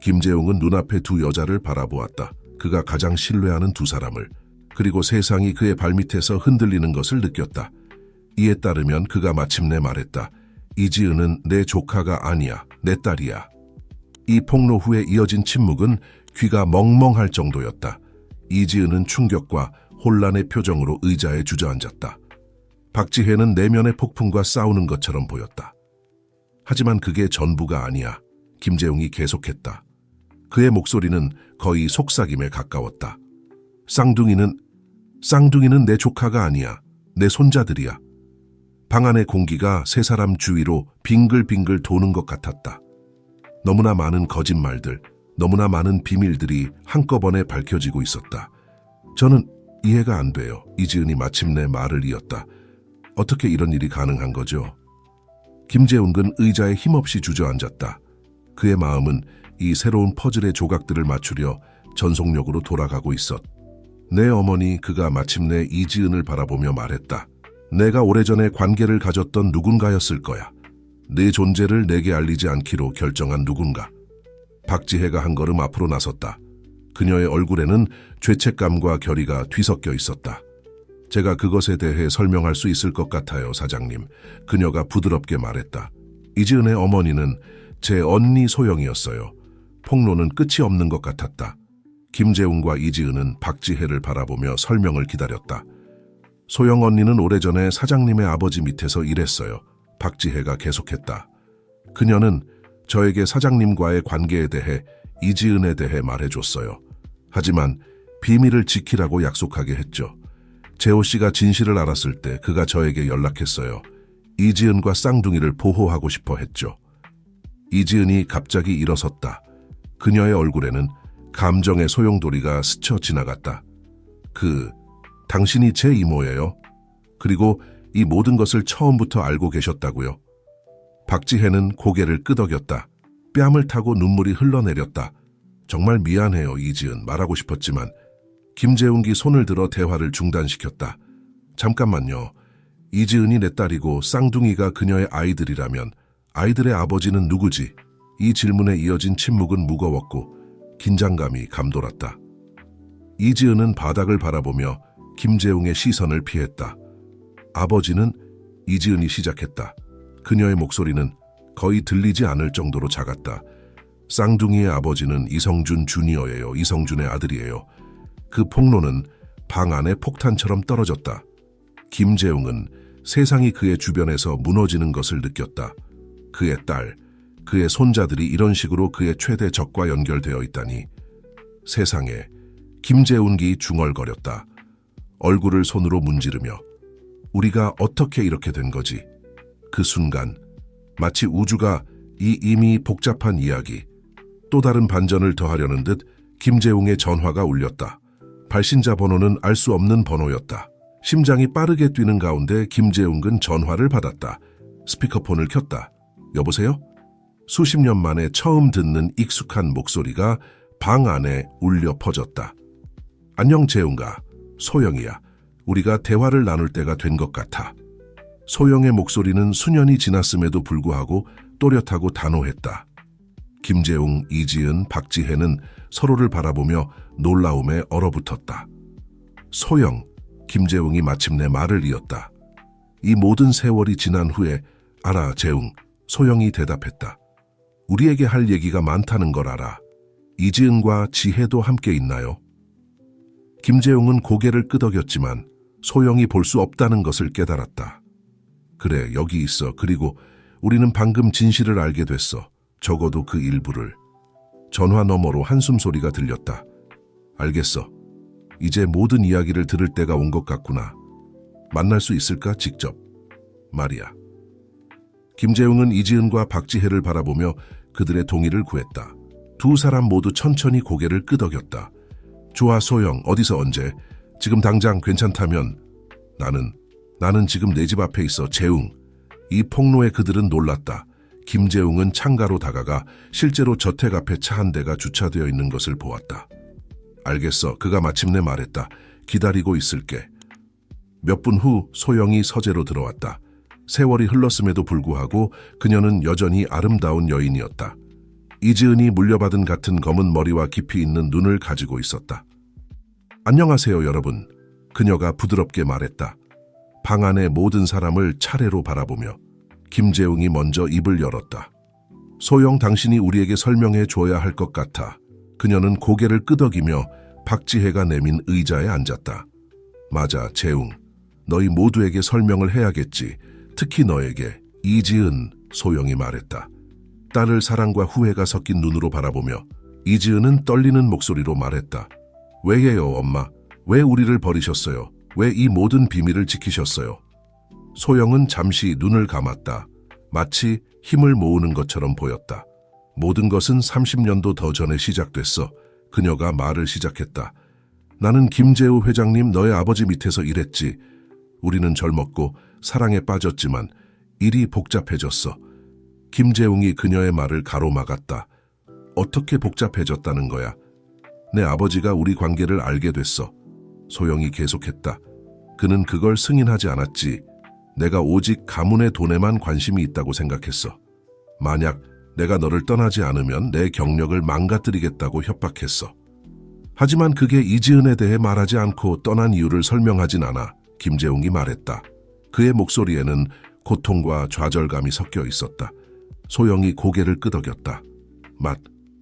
김재웅은 눈앞에 두 여자를 바라보았다. 그가 가장 신뢰하는 두 사람을. 그리고 세상이 그의 발밑에서 흔들리는 것을 느꼈다. 이에 따르면 그가 마침내 말했다. 이지은은 내 조카가 아니야. 내 딸이야. 이 폭로 후에 이어진 침묵은 귀가 멍멍할 정도였다. 이지은은 충격과 혼란의 표정으로 의자에 주저앉았다. 박지혜는 내면의 폭풍과 싸우는 것처럼 보였다. 하지만 그게 전부가 아니야. 김재웅이 계속했다. 그의 목소리는 거의 속삭임에 가까웠다. 쌍둥이는 내 조카가 아니야. 내 손자들이야. 방 안의 공기가 세 사람 주위로 빙글빙글 도는 것 같았다. 너무나 많은 거짓말들, 너무나 많은 비밀들이 한꺼번에 밝혀지고 있었다. 저는 이해가 안 돼요. 이지은이 마침내 말을 이었다. 어떻게 이런 일이 가능한 거죠? 김재웅은 의자에 힘없이 주저앉았다. 그의 마음은 이 새로운 퍼즐의 조각들을 맞추려 전속력으로 돌아가고 있었다. 내 어머니, 그가 마침내 이지은을 바라보며 말했다. 내가 오래전에 관계를 가졌던 누군가였을 거야. 내 존재를 내게 알리지 않기로 결정한 누군가. 박지혜가 한 걸음 앞으로 나섰다. 그녀의 얼굴에는 죄책감과 결의가 뒤섞여 있었다. 제가 그것에 대해 설명할 수 있을 것 같아요, 사장님. 그녀가 부드럽게 말했다. 이지은의 어머니는 제 언니 소영이었어요. 폭로는 끝이 없는 것 같았다. 김재웅과 이지은은 박지혜를 바라보며 설명을 기다렸다. 소영 언니는 오래전에 사장님의 아버지 밑에서 일했어요. 박지혜가 계속했다. 그녀는 저에게 사장님과의 관계에 대해, 이지은에 대해 말해줬어요. 하지만 비밀을 지키라고 약속하게 했죠. 재호 씨가 진실을 알았을 때 그가 저에게 연락했어요. 이지은과 쌍둥이를 보호하고 싶어 했죠. 이지은이 갑자기 일어섰다. 그녀의 얼굴에는 감정의 소용돌이가 스쳐 지나갔다. 당신이 제 이모예요? 그리고 이 모든 것을 처음부터 알고 계셨다고요? 박지혜는 고개를 끄덕였다. 뺨을 타고 눈물이 흘러내렸다. 정말 미안해요, 이지은. 말하고 싶었지만. 김재웅이 손을 들어 대화를 중단시켰다. 잠깐만요. 이지은이 내 딸이고 쌍둥이가 그녀의 아이들이라면 아이들의 아버지는 누구지? 이 질문에 이어진 침묵은 무거웠고 긴장감이 감돌았다. 이지은은 바닥을 바라보며 김재웅의 시선을 피했다. 아버지는? 이지은이 시작했다. 그녀의 목소리는 거의 들리지 않을 정도로 작았다. 쌍둥이의 아버지는 이성준 주니어예요. 이성준의 아들이에요. 그 폭로는 방 안에 폭탄처럼 떨어졌다. 김재웅은 세상이 그의 주변에서 무너지는 것을 느꼈다. 그의 딸, 그의 손자들이 이런 식으로 그의 최대 적과 연결되어 있다니. 세상에. 김재웅이 중얼거렸다. 얼굴을 손으로 문지르며. 우리가 어떻게 이렇게 된 거지? 그 순간 마치 우주가 이 이미 복잡한 이야기, 또 다른 반전을 더하려는 듯 김재웅의 전화가 울렸다. 발신자 번호는 알 수 없는 번호였다. 심장이 빠르게 뛰는 가운데 김재웅은 전화를 받았다. 스피커폰을 켰다. 여보세요? 수십 년 만에 처음 듣는 익숙한 목소리가 방 안에 울려 퍼졌다. 안녕 재웅아, 소영이야. 우리가 대화를 나눌 때가 된 것 같아. 소영의 목소리는 수년이 지났음에도 불구하고 또렷하고 단호했다. 김재웅, 이지은, 박지혜는 서로를 바라보며 놀라움에 얼어붙었다. 소영, 김재웅이 마침내 말을 이었다. 이 모든 세월이 지난 후에 알아, 재웅, 소영이 대답했다. 우리에게 할 얘기가 많다는 걸 알아. 이지은과 지혜도 함께 있나요? 김재웅은 고개를 끄덕였지만 소영이 볼 수 없다는 것을 깨달았다. 그래, 여기 있어. 그리고 우리는 방금 진실을 알게 됐어. 적어도 그 일부를. 전화 너머로 한숨 소리가 들렸다. 알겠어. 이제 모든 이야기를 들을 때가 온 것 같구나. 만날 수 있을까, 직접? 말이야. 김재웅은 이지은과 박지혜를 바라보며 그들의 동의를 구했다. 두 사람 모두 천천히 고개를 끄덕였다. 좋아, 소영. 어디서 언제? 지금 당장 괜찮다면. 나는 지금 내 집 앞에 있어, 재웅. 이 폭로에 그들은 놀랐다. 김재웅은 창가로 다가가 실제로 저택 앞에 차 한 대가 주차되어 있는 것을 보았다. 알겠어. 그가 마침내 말했다. 기다리고 있을게. 몇 분 후 소영이 서재로 들어왔다. 세월이 흘렀음에도 불구하고 그녀는 여전히 아름다운 여인이었다. 이지은이 물려받은 같은 검은 머리와 깊이 있는 눈을 가지고 있었다. 안녕하세요, 여러분. 그녀가 부드럽게 말했다. 방 안의 모든 사람을 차례로 바라보며 김재웅이 먼저 입을 열었다. 소영, 당신이 우리에게 설명해 줘야 할 것 같아. 그녀는 고개를 끄덕이며 박지혜가 내민 의자에 앉았다. 맞아, 재웅. 너희 모두에게 설명을 해야겠지. 특히 너에게. 이지은, 소영이 말했다. 딸을 사랑과 후회가 섞인 눈으로 바라보며 이지은은 떨리는 목소리로 말했다. 왜예요, 엄마? 왜 우리를 버리셨어요? 왜 이 모든 비밀을 지키셨어요? 소영은 잠시 눈을 감았다. 마치 힘을 모으는 것처럼 보였다. 모든 것은 30년도 더 전에 시작됐어. 그녀가 말을 시작했다. 나는 김재우 회장님 너의 아버지 밑에서 일했지. 우리는 젊었고 사랑에 빠졌지만 일이 복잡해졌어. 김재웅이 그녀의 말을 가로막았다. 어떻게 복잡해졌다는 거야? 내 아버지가 우리 관계를 알게 됐어. 소영이 계속했다. 그는 그걸 승인하지 않았지. 내가 오직 가문의 돈에만 관심이 있다고 생각했어. 만약 내가 너를 떠나지 않으면 내 경력을 망가뜨리겠다고 협박했어. 하지만 그게 이지은에 대해 말하지 않고 떠난 이유를 설명하진 않아. 김재웅이 말했다. 그의 목소리에는 고통과 좌절감이 섞여 있었다. 소영이 고개를 끄덕였다.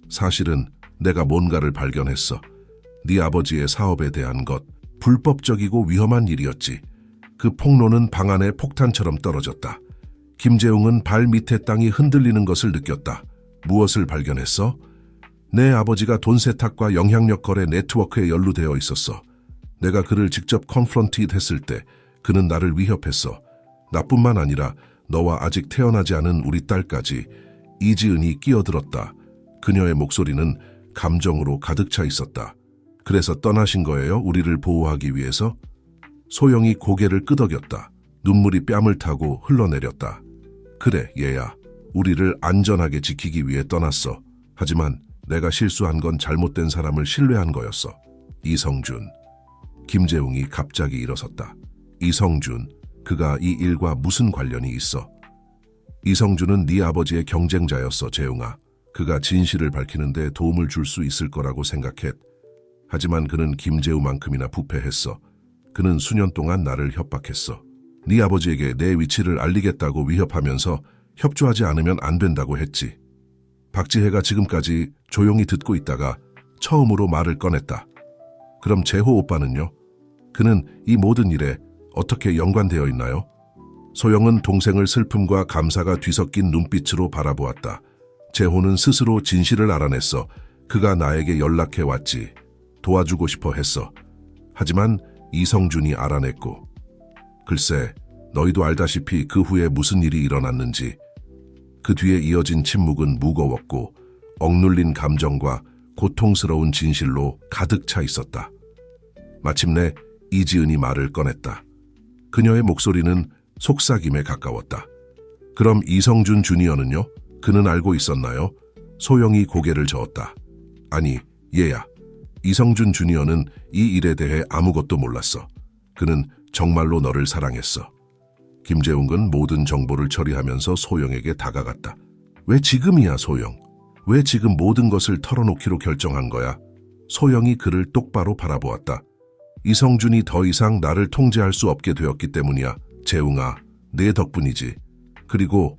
사실은 내가 뭔가를 발견했어. 네 아버지의 사업에 대한 것, 불법적이고 위험한 일이었지. 그 폭로는 방 안에 폭탄처럼 떨어졌다. 김재웅은 발 밑에 땅이 흔들리는 것을 느꼈다. 무엇을 발견했어? 내 아버지가 돈 세탁과 영향력 거래 네트워크에 연루되어 있었어. 내가 그를 직접 컨프런티드 했을 때 그는 나를 위협했어. 나뿐만 아니라 너와 아직 태어나지 않은 우리 딸까지. 이지은이 끼어들었다. 그녀의 목소리는 감정으로 가득 차 있었다. 그래서 떠나신 거예요? 우리를 보호하기 위해서? 소영이 고개를 끄덕였다. 눈물이 뺨을 타고 흘러내렸다. 그래, 얘야. 우리를 안전하게 지키기 위해 떠났어. 하지만 내가 실수한 건 잘못된 사람을 신뢰한 거였어. 이성준. 김재웅이 갑자기 일어섰다. 이성준, 그가 이 일과 무슨 관련이 있어? 이성준은 네 아버지의 경쟁자였어, 재웅아. 그가 진실을 밝히는데 도움을 줄 수 있을 거라고 생각했. 하지만 그는 김재우만큼이나 부패했어. 그는 수년 동안 나를 협박했어. 네 아버지에게 내 위치를 알리겠다고 위협하면서 협조하지 않으면 안 된다고 했지. 박지혜가 지금까지 조용히 듣고 있다가 처음으로 말을 꺼냈다. 그럼 재호 오빠는요? 그는 이 모든 일에 어떻게 연관되어 있나요? 소영은 동생을 슬픔과 감사가 뒤섞인 눈빛으로 바라보았다. 재호는 스스로 진실을 알아냈어. 그가 나에게 연락해 왔지. 도와주고 싶어 했어. 하지만 이성준이 알아냈고. 글쎄, 너희도 알다시피 그 후에 무슨 일이 일어났는지. 그 뒤에 이어진 침묵은 무거웠고 억눌린 감정과 고통스러운 진실로 가득 차 있었다. 마침내 이지은이 말을 꺼냈다. 그녀의 목소리는 속삭임에 가까웠다. 그럼 이성준 주니어는요? 그는 알고 있었나요? 소영이 고개를 저었다. 아니, 얘야. 이성준 주니어는 이 일에 대해 아무것도 몰랐어. 그는 정말로 너를 사랑했어. 김재웅은 모든 정보를 처리하면서 소영에게 다가갔다. 왜 지금이야, 소영? 왜 지금 모든 것을 털어놓기로 결정한 거야? 소영이 그를 똑바로 바라보았다. 이성준이 더 이상 나를 통제할 수 없게 되었기 때문이야. 재웅아, 내 덕분이지. 그리고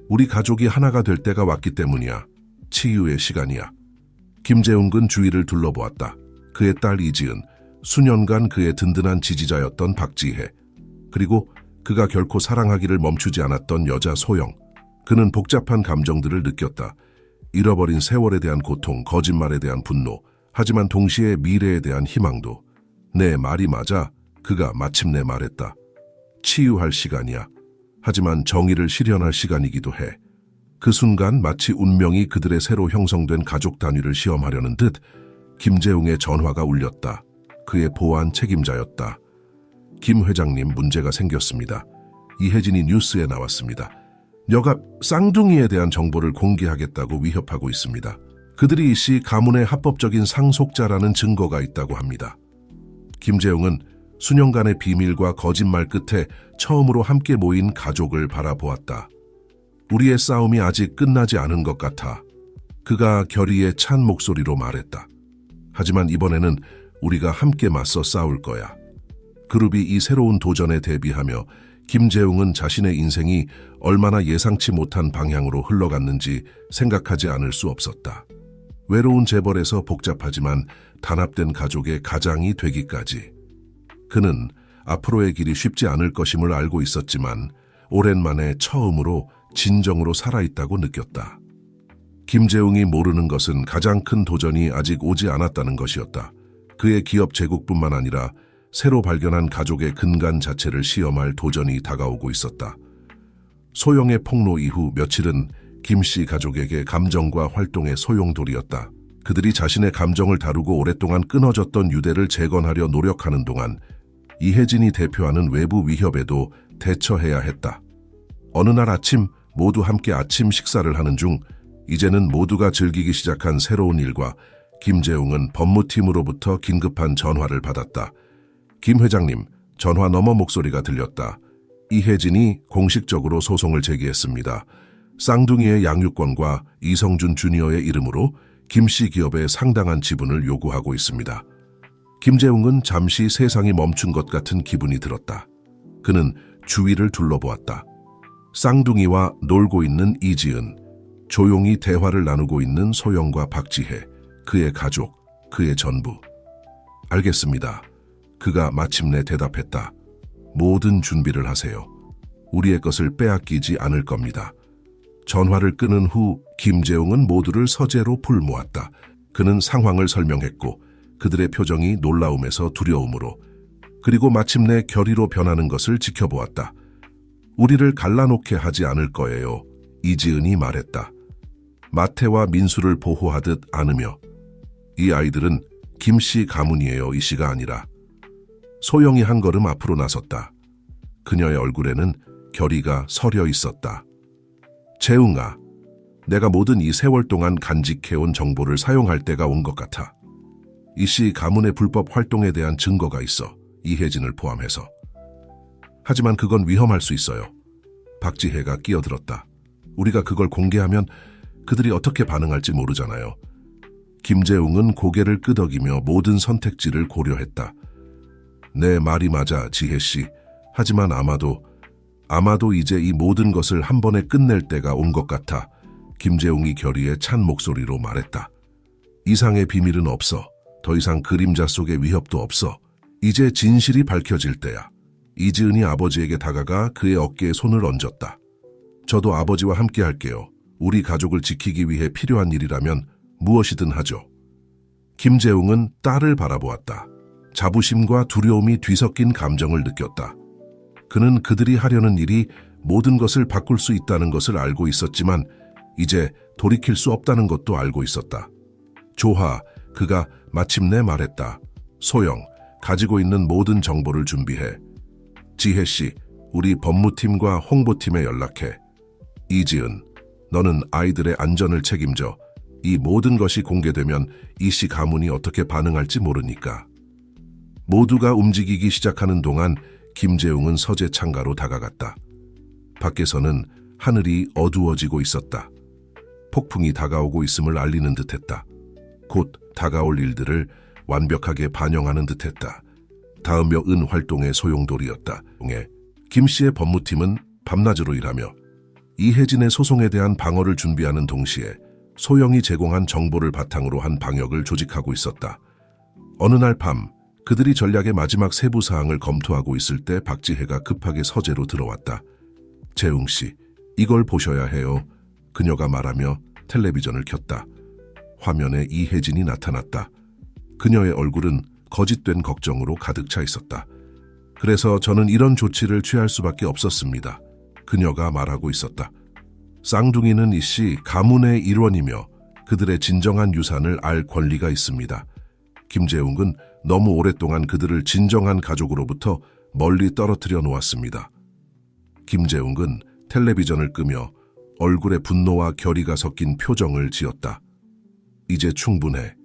우리 가족이 하나가 될 때가 왔기 때문이야. 치유의 시간이야. 김재웅은 주위를 둘러보았다. 그의 딸 이지은, 수년간 그의 든든한 지지자였던 박지혜, 그리고 그가 결코 사랑하기를 멈추지 않았던 여자 소영. 그는 복잡한 감정들을 느꼈다. 잃어버린 세월에 대한 고통, 거짓말에 대한 분노, 하지만 동시에 미래에 대한 희망도. 내 말이 맞아. 그가 마침내 말했다. 치유할 시간이야. 하지만 정의를 실현할 시간이기도 해. 그 순간 마치 운명이 그들의 새로 형성된 가족 단위를 시험하려는 듯 김재웅의 전화가 울렸다. 그의 보안 책임자였다. 김 회장님 문제가 생겼습니다. 이혜진이 뉴스에 나왔습니다. 여가 쌍둥이에 대한 정보를 공개하겠다고 위협하고 있습니다. 그들이 이 씨 가문의 합법적인 상속자라는 증거가 있다고 합니다. 김재웅은 수년간의 비밀과 거짓말 끝에 처음으로 함께 모인 가족을 바라보았다. 우리의 싸움이 아직 끝나지 않은 것 같아. 그가 결의에 찬 목소리로 말했다. 하지만 이번에는 우리가 함께 맞서 싸울 거야. 그룹이 이 새로운 도전에 대비하며 김재웅은 자신의 인생이 얼마나 예상치 못한 방향으로 흘러갔는지 생각하지 않을 수 없었다. 외로운 재벌에서 복잡하지만 단합된 가족의 가장이 되기까지. 그는 앞으로의 길이 쉽지 않을 것임을 알고 있었지만 오랜만에 처음으로 진정으로 살아있다고 느꼈다. 김재웅이 모르는 것은 가장 큰 도전이 아직 오지 않았다는 것이었다. 그의 기업 제국뿐만 아니라 새로 발견한 가족의 근간 자체를 시험할 도전이 다가오고 있었다. 소영의 폭로 이후 며칠은 김씨 가족에게 감정과 활동의 소용돌이였다. 그들이 자신의 감정을 다루고 오랫동안 끊어졌던 유대를 재건하려 노력하는 동안 이혜진이 대표하는 외부 위협에도 대처해야 했다. 어느 날 아침 모두 함께 아침 식사를 하는 중 이제는 모두가 즐기기 시작한 새로운 일과 김재웅은 법무팀으로부터 긴급한 전화를 받았다. 김 회장님, 전화 너머 목소리가 들렸다. 이혜진이 공식적으로 소송을 제기했습니다. 쌍둥이의 양육권과 이성준 주니어의 이름으로 김씨 기업의 상당한 지분을 요구하고 있습니다. 김재웅은 잠시 세상이 멈춘 것 같은 기분이 들었다. 그는 주위를 둘러보았다. 쌍둥이와 놀고 있는 이지은, 조용히 대화를 나누고 있는 소영과 박지혜, 그의 가족, 그의 전부. 알겠습니다. 그가 마침내 대답했다. 모든 준비를 하세요. 우리의 것을 빼앗기지 않을 겁니다. 전화를 끊은 후 김재웅은 모두를 서재로 풀모았다. 그는 상황을 설명했고 그들의 표정이 놀라움에서 두려움으로 그리고 마침내 결의로 변하는 것을 지켜보았다. 우리를 갈라놓게 하지 않을 거예요. 이지은이 말했다. 마태와 민수를 보호하듯 안으며 이 아이들은 김씨 가문이에요. 이 씨가 아니라. 소영이 한 걸음 앞으로 나섰다. 그녀의 얼굴에는 결의가 서려 있었다. 재웅아, 내가 모든 이 세월 동안 간직해온 정보를 사용할 때가 온 것 같아. 이 씨 가문의 불법 활동에 대한 증거가 있어. 이혜진을 포함해서. 하지만 그건 위험할 수 있어요. 박지혜가 끼어들었다. 우리가 그걸 공개하면 그들이 어떻게 반응할지 모르잖아요. 김재웅은 고개를 끄덕이며 모든 선택지를 고려했다. 내 말이 맞아, 지혜씨. 하지만 아마도 이제 이 모든 것을 한 번에 끝낼 때가 온 것 같아. 김재웅이 결의에 찬 목소리로 말했다. 이상의 비밀은 없어. 더 이상 그림자 속의 위협도 없어. 이제 진실이 밝혀질 때야. 이지은이 아버지에게 다가가 그의 어깨에 손을 얹었다. 저도 아버지와 함께 할게요. 우리 가족을 지키기 위해 필요한 일이라면 무엇이든 하죠. 김재웅은 딸을 바라보았다. 자부심과 두려움이 뒤섞인 감정을 느꼈다. 그는 그들이 하려는 일이 모든 것을 바꿀 수 있다는 것을 알고 있었지만 이제 돌이킬 수 없다는 것도 알고 있었다. 조하, 그가 마침내 말했다. 소영, 가지고 있는 모든 정보를 준비해. 지혜씨, 우리 법무팀과 홍보팀에 연락해. 이지은, 너는 아이들의 안전을 책임져. 이 모든 것이 공개되면 이 씨 가문이 어떻게 반응할지 모르니까. 모두가 움직이기 시작하는 동안 김재웅은 서재 창가로 다가갔다. 밖에서는 하늘이 어두워지고 있었다. 폭풍이 다가오고 있음을 알리는 듯했다. 곧 다가올 일들을 완벽하게 반영하는 듯했다. 다음 몇은 활동의 소용돌이였다. 김 씨의 법무팀은 밤낮으로 일하며 이혜진의 소송에 대한 방어를 준비하는 동시에 소영이 제공한 정보를 바탕으로 한 방역을 조직하고 있었다. 어느 날 밤 그들이 전략의 마지막 세부 사항을 검토하고 있을 때 박지혜가 급하게 서재로 들어왔다. 재웅 씨, 이걸 보셔야 해요. 그녀가 말하며 텔레비전을 켰다. 화면에 이혜진이 나타났다. 그녀의 얼굴은 거짓된 걱정으로 가득 차 있었다. 그래서 저는 이런 조치를 취할 수밖에 없었습니다. 그녀가 말하고 있었다. 쌍둥이는 이 씨 가문의 일원이며 그들의 진정한 유산을 알 권리가 있습니다. 김재웅은 너무 오랫동안 그들을 진정한 가족으로부터 멀리 떨어뜨려 놓았습니다. 김재웅은 텔레비전을 끄며 얼굴에 분노와 결의가 섞인 표정을 지었다. 이제 충분해.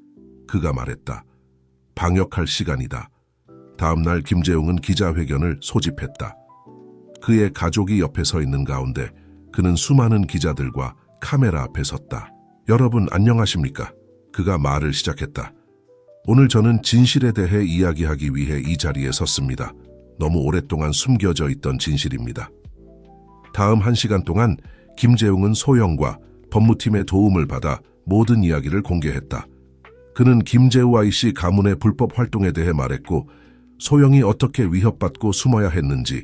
그가 말했다. 방역할 시간이다. 다음 날 김재웅은 기자회견을 소집했다. 그의 가족이 옆에 서 있는 가운데 그는 수많은 기자들과 카메라 앞에 섰다. 여러분 안녕하십니까? 그가 말을 시작했다. 오늘 저는 진실에 대해 이야기하기 위해 이 자리에 섰습니다. 너무 오랫동안 숨겨져 있던 진실입니다. 다음 1시간 동안 김재웅은 소영과 법무팀의 도움을 받아 모든 이야기를 공개했다. 그는 김재우 아이씨 가문의 불법 활동에 대해 말했고 소영이 어떻게 위협받고 숨어야 했는지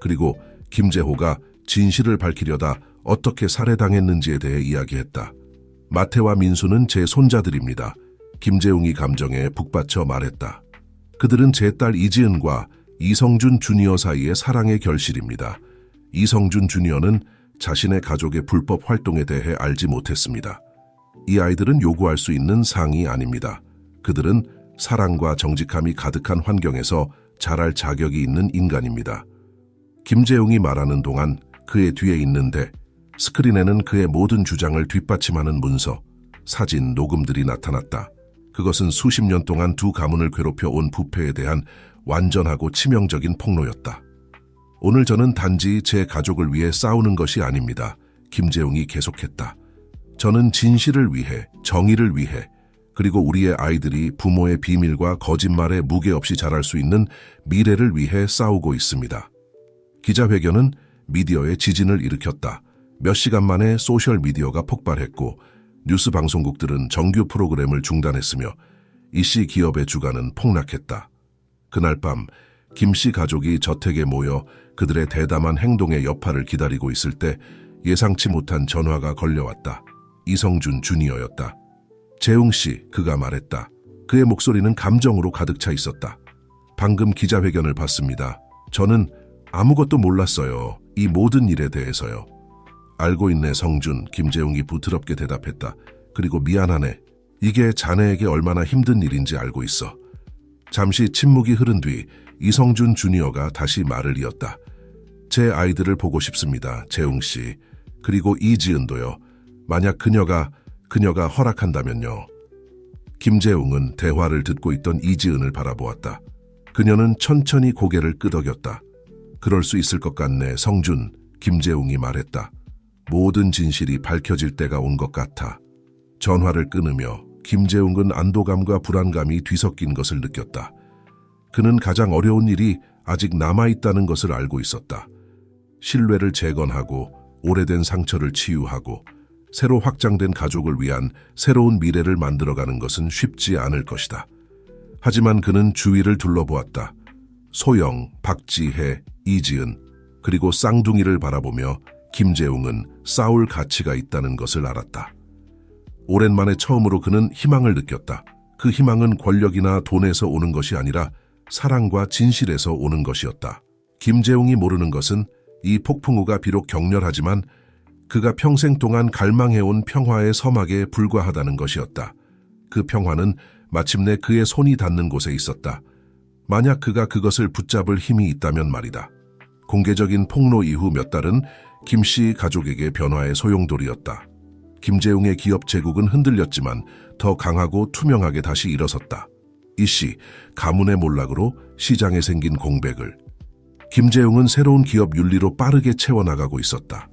그리고 김재호가 진실을 밝히려다 어떻게 살해당했는지에 대해 이야기했다. 마태와 민수는 제 손자들입니다. 김재웅이 감정에 북받쳐 말했다. 그들은 제 딸 이지은과 이성준 주니어 사이의 사랑의 결실입니다. 이성준 주니어는 자신의 가족의 불법 활동에 대해 알지 못했습니다. 이 아이들은 요구할 수 있는 상이 아닙니다. 그들은 사랑과 정직함이 가득한 환경에서 자랄 자격이 있는 인간입니다. 김재웅이 말하는 동안 그의 뒤에 있는데 스크린에는 그의 모든 주장을 뒷받침하는 문서, 사진, 녹음들이 나타났다. 그것은 수십 년 동안 두 가문을 괴롭혀 온 부패에 대한 완전하고 치명적인 폭로였다. 오늘 저는 단지 제 가족을 위해 싸우는 것이 아닙니다. 김재웅이 계속했다. 저는 진실을 위해, 정의를 위해, 그리고 우리의 아이들이 부모의 비밀과 거짓말에 무게 없이 자랄 수 있는 미래를 위해 싸우고 있습니다. 기자회견은 미디어의 지진을 일으켰다. 몇 시간 만에 소셜미디어가 폭발했고 뉴스 방송국들은 정규 프로그램을 중단했으며 이씨 기업의 주가는 폭락했다. 그날 밤 김씨 가족이 저택에 모여 그들의 대담한 행동의 여파를 기다리고 있을 때 예상치 못한 전화가 걸려왔다. 이성준 주니어였다. 재웅씨, 그가 말했다. 그의 목소리는 감정으로 가득 차 있었다. 방금 기자회견을 봤습니다. 저는 아무것도 몰랐어요. 이 모든 일에 대해서요. 알고 있네, 성준. 김재웅이 부드럽게 대답했다. 그리고 미안하네. 이게 자네에게 얼마나 힘든 일인지 알고 있어. 잠시 침묵이 흐른 뒤 이성준 주니어가 다시 말을 이었다. 제 아이들을 보고 싶습니다, 재웅씨. 그리고 이지은도요. 만약 그녀가 허락한다면요. 김재웅은 대화를 듣고 있던 이지은을 바라보았다. 그녀는 천천히 고개를 끄덕였다. 그럴 수 있을 것 같네, 성준. 김재웅이 말했다. 모든 진실이 밝혀질 때가 온 것 같아. 전화를 끊으며 김재웅은 안도감과 불안감이 뒤섞인 것을 느꼈다. 그는 가장 어려운 일이 아직 남아있다는 것을 알고 있었다. 신뢰를 재건하고 오래된 상처를 치유하고 새로 확장된 가족을 위한 새로운 미래를 만들어가는 것은 쉽지 않을 것이다. 하지만 그는 주위를 둘러보았다. 소영, 박지혜, 이지은, 그리고 쌍둥이를 바라보며 김재웅은 싸울 가치가 있다는 것을 알았다. 오랜만에 처음으로 그는 희망을 느꼈다. 그 희망은 권력이나 돈에서 오는 것이 아니라 사랑과 진실에서 오는 것이었다. 김재웅이 모르는 것은 이 폭풍우가 비록 격렬하지만 그가 평생 동안 갈망해온 평화의 서막에 불과하다는 것이었다. 그 평화는 마침내 그의 손이 닿는 곳에 있었다. 만약 그가 그것을 붙잡을 힘이 있다면 말이다. 공개적인 폭로 이후 몇 달은 김씨 가족에게 변화의 소용돌이였다. 김재웅의 기업 제국은 흔들렸지만 더 강하고 투명하게 다시 일어섰다. 이씨, 가문의 몰락으로 시장에 생긴 공백을 김재웅은 새로운 기업 윤리로 빠르게 채워나가고 있었다.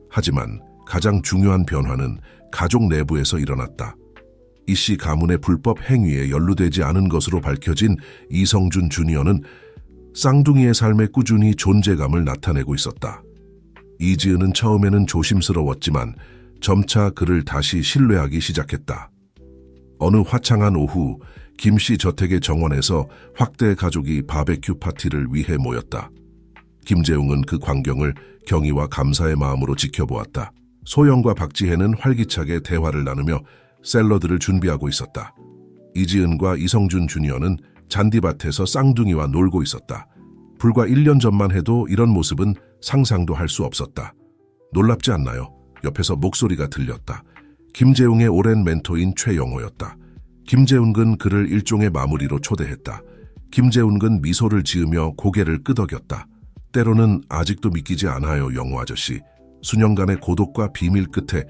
하지만 가장 중요한 변화는 가족 내부에서 일어났다. 이씨 가문의 불법 행위에 연루되지 않은 것으로 밝혀진 이성준 주니어는 쌍둥이의 삶에 꾸준히 존재감을 나타내고 있었다. 이지은은 처음에는 조심스러웠지만 점차 그를 다시 신뢰하기 시작했다. 어느 화창한 오후 김씨 저택의 정원에서 확대 가족이 바베큐 파티를 위해 모였다. 김재웅은 그 광경을 경의와 감사의 마음으로 지켜보았다. 소영과 박지혜는 활기차게 대화를 나누며 샐러드를 준비하고 있었다. 이지은과 이성준 주니어는 잔디밭에서 쌍둥이와 놀고 있었다. 불과 1년 전만 해도 이런 모습은 상상도 할 수 없었다. 놀랍지 않나요? 옆에서 목소리가 들렸다. 김재웅의 오랜 멘토인 최영호였다. 김재웅은 그를 일종의 마무리로 초대했다. 김재웅은 미소를 지으며 고개를 끄덕였다. 때로는 아직도 믿기지 않아요, 영호 아저씨. 수년간의 고독과 비밀 끝에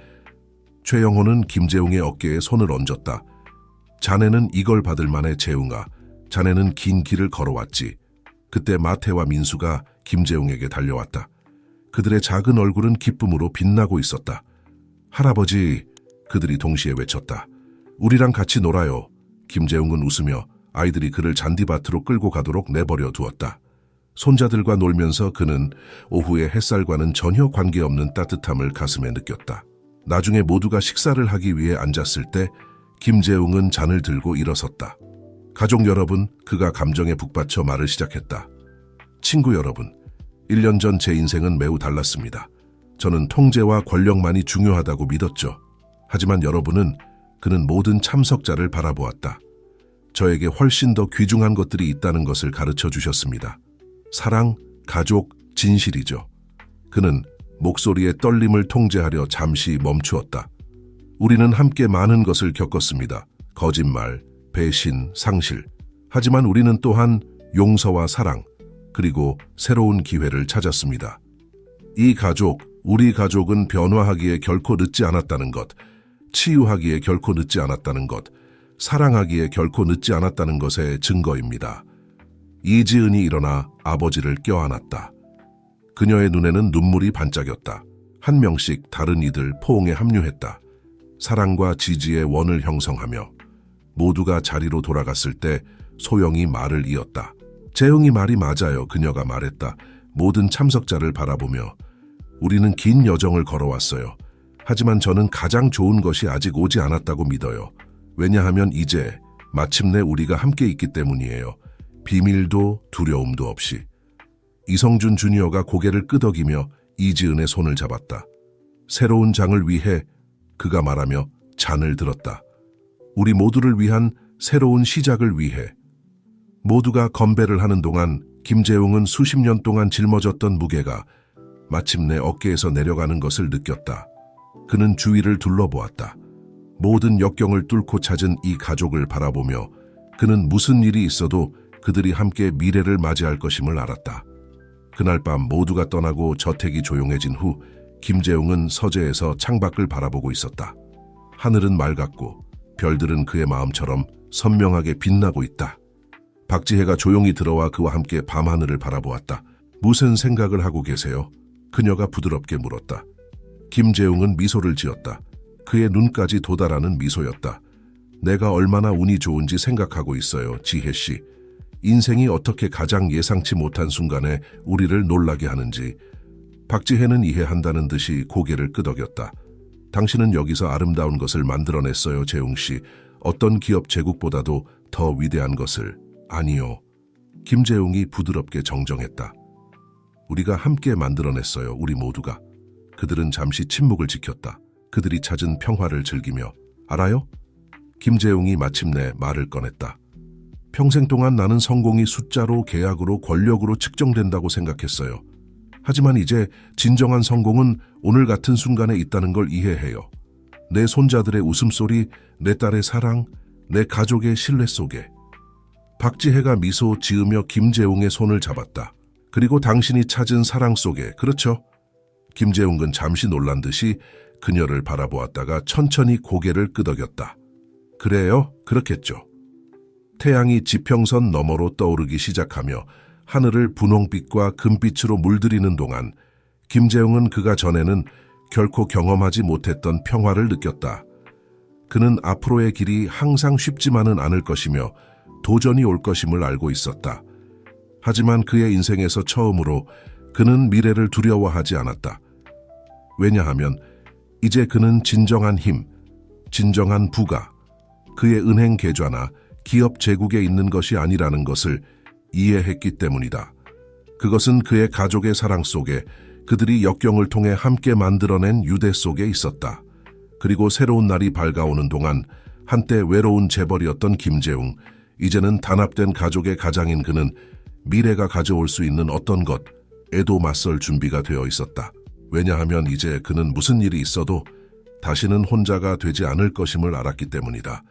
최영호는 김재웅의 어깨에 손을 얹었다. 자네는 이걸 받을 만해, 재웅아. 자네는 긴 길을 걸어왔지. 그때 마태와 민수가 김재웅에게 달려왔다. 그들의 작은 얼굴은 기쁨으로 빛나고 있었다. 할아버지, 그들이 동시에 외쳤다. 우리랑 같이 놀아요. 김재웅은 웃으며 아이들이 그를 잔디밭으로 끌고 가도록 내버려 두었다. 손자들과 놀면서 그는 오후의 햇살과는 전혀 관계없는 따뜻함을 가슴에 느꼈다. 나중에 모두가 식사를 하기 위해 앉았을 때 김재웅은 잔을 들고 일어섰다. 가족 여러분, 그가 감정에 북받쳐 말을 시작했다. 친구 여러분, 1년 전 제 인생은 매우 달랐습니다. 저는 통제와 권력만이 중요하다고 믿었죠. 하지만 그는 모든 참석자를 바라보았다. 저에게 훨씬 더 귀중한 것들이 있다는 것을 가르쳐 주셨습니다. 사랑, 가족, 진실이죠. 그는 목소리의 떨림을 통제하려 잠시 멈추었다. 우리는 함께 많은 것을 겪었습니다. 거짓말, 배신, 상실. 하지만 우리는 또한 용서와 사랑, 그리고 새로운 기회를 찾았습니다. 이 가족, 우리 가족은 변화하기에 결코 늦지 않았다는 것, 치유하기에 결코 늦지 않았다는 것, 사랑하기에 결코 늦지 않았다는 것의 증거입니다. 이지은이 일어나 아버지를 껴안았다. 그녀의 눈에는 눈물이 반짝였다. 한 명씩 다른 이들 포옹에 합류했다. 사랑과 지지의 원을 형성하며 모두가 자리로 돌아갔을 때 소영이 말을 이었다. 재웅이 말이 맞아요. 그녀가 말했다. 모든 참석자를 바라보며 우리는 긴 여정을 걸어왔어요. 하지만 저는 가장 좋은 것이 아직 오지 않았다고 믿어요. 왜냐하면 이제 마침내 우리가 함께 있기 때문이에요. 비밀도 두려움도 없이. 이성준 주니어가 고개를 끄덕이며 이지은의 손을 잡았다. 새로운 장을 위해 그가 말하며 잔을 들었다. 우리 모두를 위한 새로운 시작을 위해. 모두가 건배를 하는 동안 김재웅은 수십 년 동안 짊어졌던 무게가 마침내 어깨에서 내려가는 것을 느꼈다. 그는 주위를 둘러보았다. 모든 역경을 뚫고 찾은 이 가족을 바라보며 그는 무슨 일이 있어도 그들이 함께 미래를 맞이할 것임을 알았다. 그날 밤 모두가 떠나고 저택이 조용해진 후 김재웅은 서재에서 창밖을 바라보고 있었다. 하늘은 맑았고 별들은 그의 마음처럼 선명하게 빛나고 있다. 박지혜가 조용히 들어와 그와 함께 밤하늘을 바라보았다. 무슨 생각을 하고 계세요? 그녀가 부드럽게 물었다. 김재웅은 미소를 지었다. 그의 눈까지 도달하는 미소였다. 내가 얼마나 운이 좋은지 생각하고 있어요, 지혜 씨. 인생이 어떻게 가장 예상치 못한 순간에 우리를 놀라게 하는지. 박지혜는 이해한다는 듯이 고개를 끄덕였다. 당신은 여기서 아름다운 것을 만들어냈어요, 재웅 씨. 어떤 기업 제국보다도 더 위대한 것을. 아니요. 김재웅이 부드럽게 정정했다. 우리가 함께 만들어냈어요, 우리 모두가. 그들은 잠시 침묵을 지켰다. 그들이 찾은 평화를 즐기며. 알아요? 김재웅이 마침내 말을 꺼냈다. 평생 동안 나는 성공이 숫자로, 계약으로, 권력으로 측정된다고 생각했어요. 하지만 이제 진정한 성공은 오늘 같은 순간에 있다는 걸 이해해요. 내 손자들의 웃음소리, 내 딸의 사랑, 내 가족의 신뢰 속에. 박지혜가 미소 지으며 김재웅의 손을 잡았다. 그리고 당신이 찾은 사랑 속에. 그렇죠? 김재웅은 잠시 놀란 듯이 그녀를 바라보았다가 천천히 고개를 끄덕였다. 그래요? 그렇겠죠. 태양이 지평선 너머로 떠오르기 시작하며 하늘을 분홍빛과 금빛으로 물들이는 동안 김재웅은 그가 전에는 결코 경험하지 못했던 평화를 느꼈다. 그는 앞으로의 길이 항상 쉽지만은 않을 것이며 도전이 올 것임을 알고 있었다. 하지만 그의 인생에서 처음으로 그는 미래를 두려워하지 않았다. 왜냐하면 이제 그는 진정한 힘, 진정한 부가, 그의 은행 계좌나 기업 제국에 있는 것이 아니라는 것을 이해했기 때문이다. 그것은 그의 가족의 사랑 속에, 그들이 역경을 통해 함께 만들어낸 유대 속에 있었다. 그리고 새로운 날이 밝아오는 동안 한때 외로운 재벌이었던 김재웅, 이제는 단합된 가족의 가장인 그는 미래가 가져올 수 있는 어떤 것에도 맞설 준비가 되어 있었다. 왜냐하면 이제 그는 무슨 일이 있어도 다시는 혼자가 되지 않을 것임을 알았기 때문이다.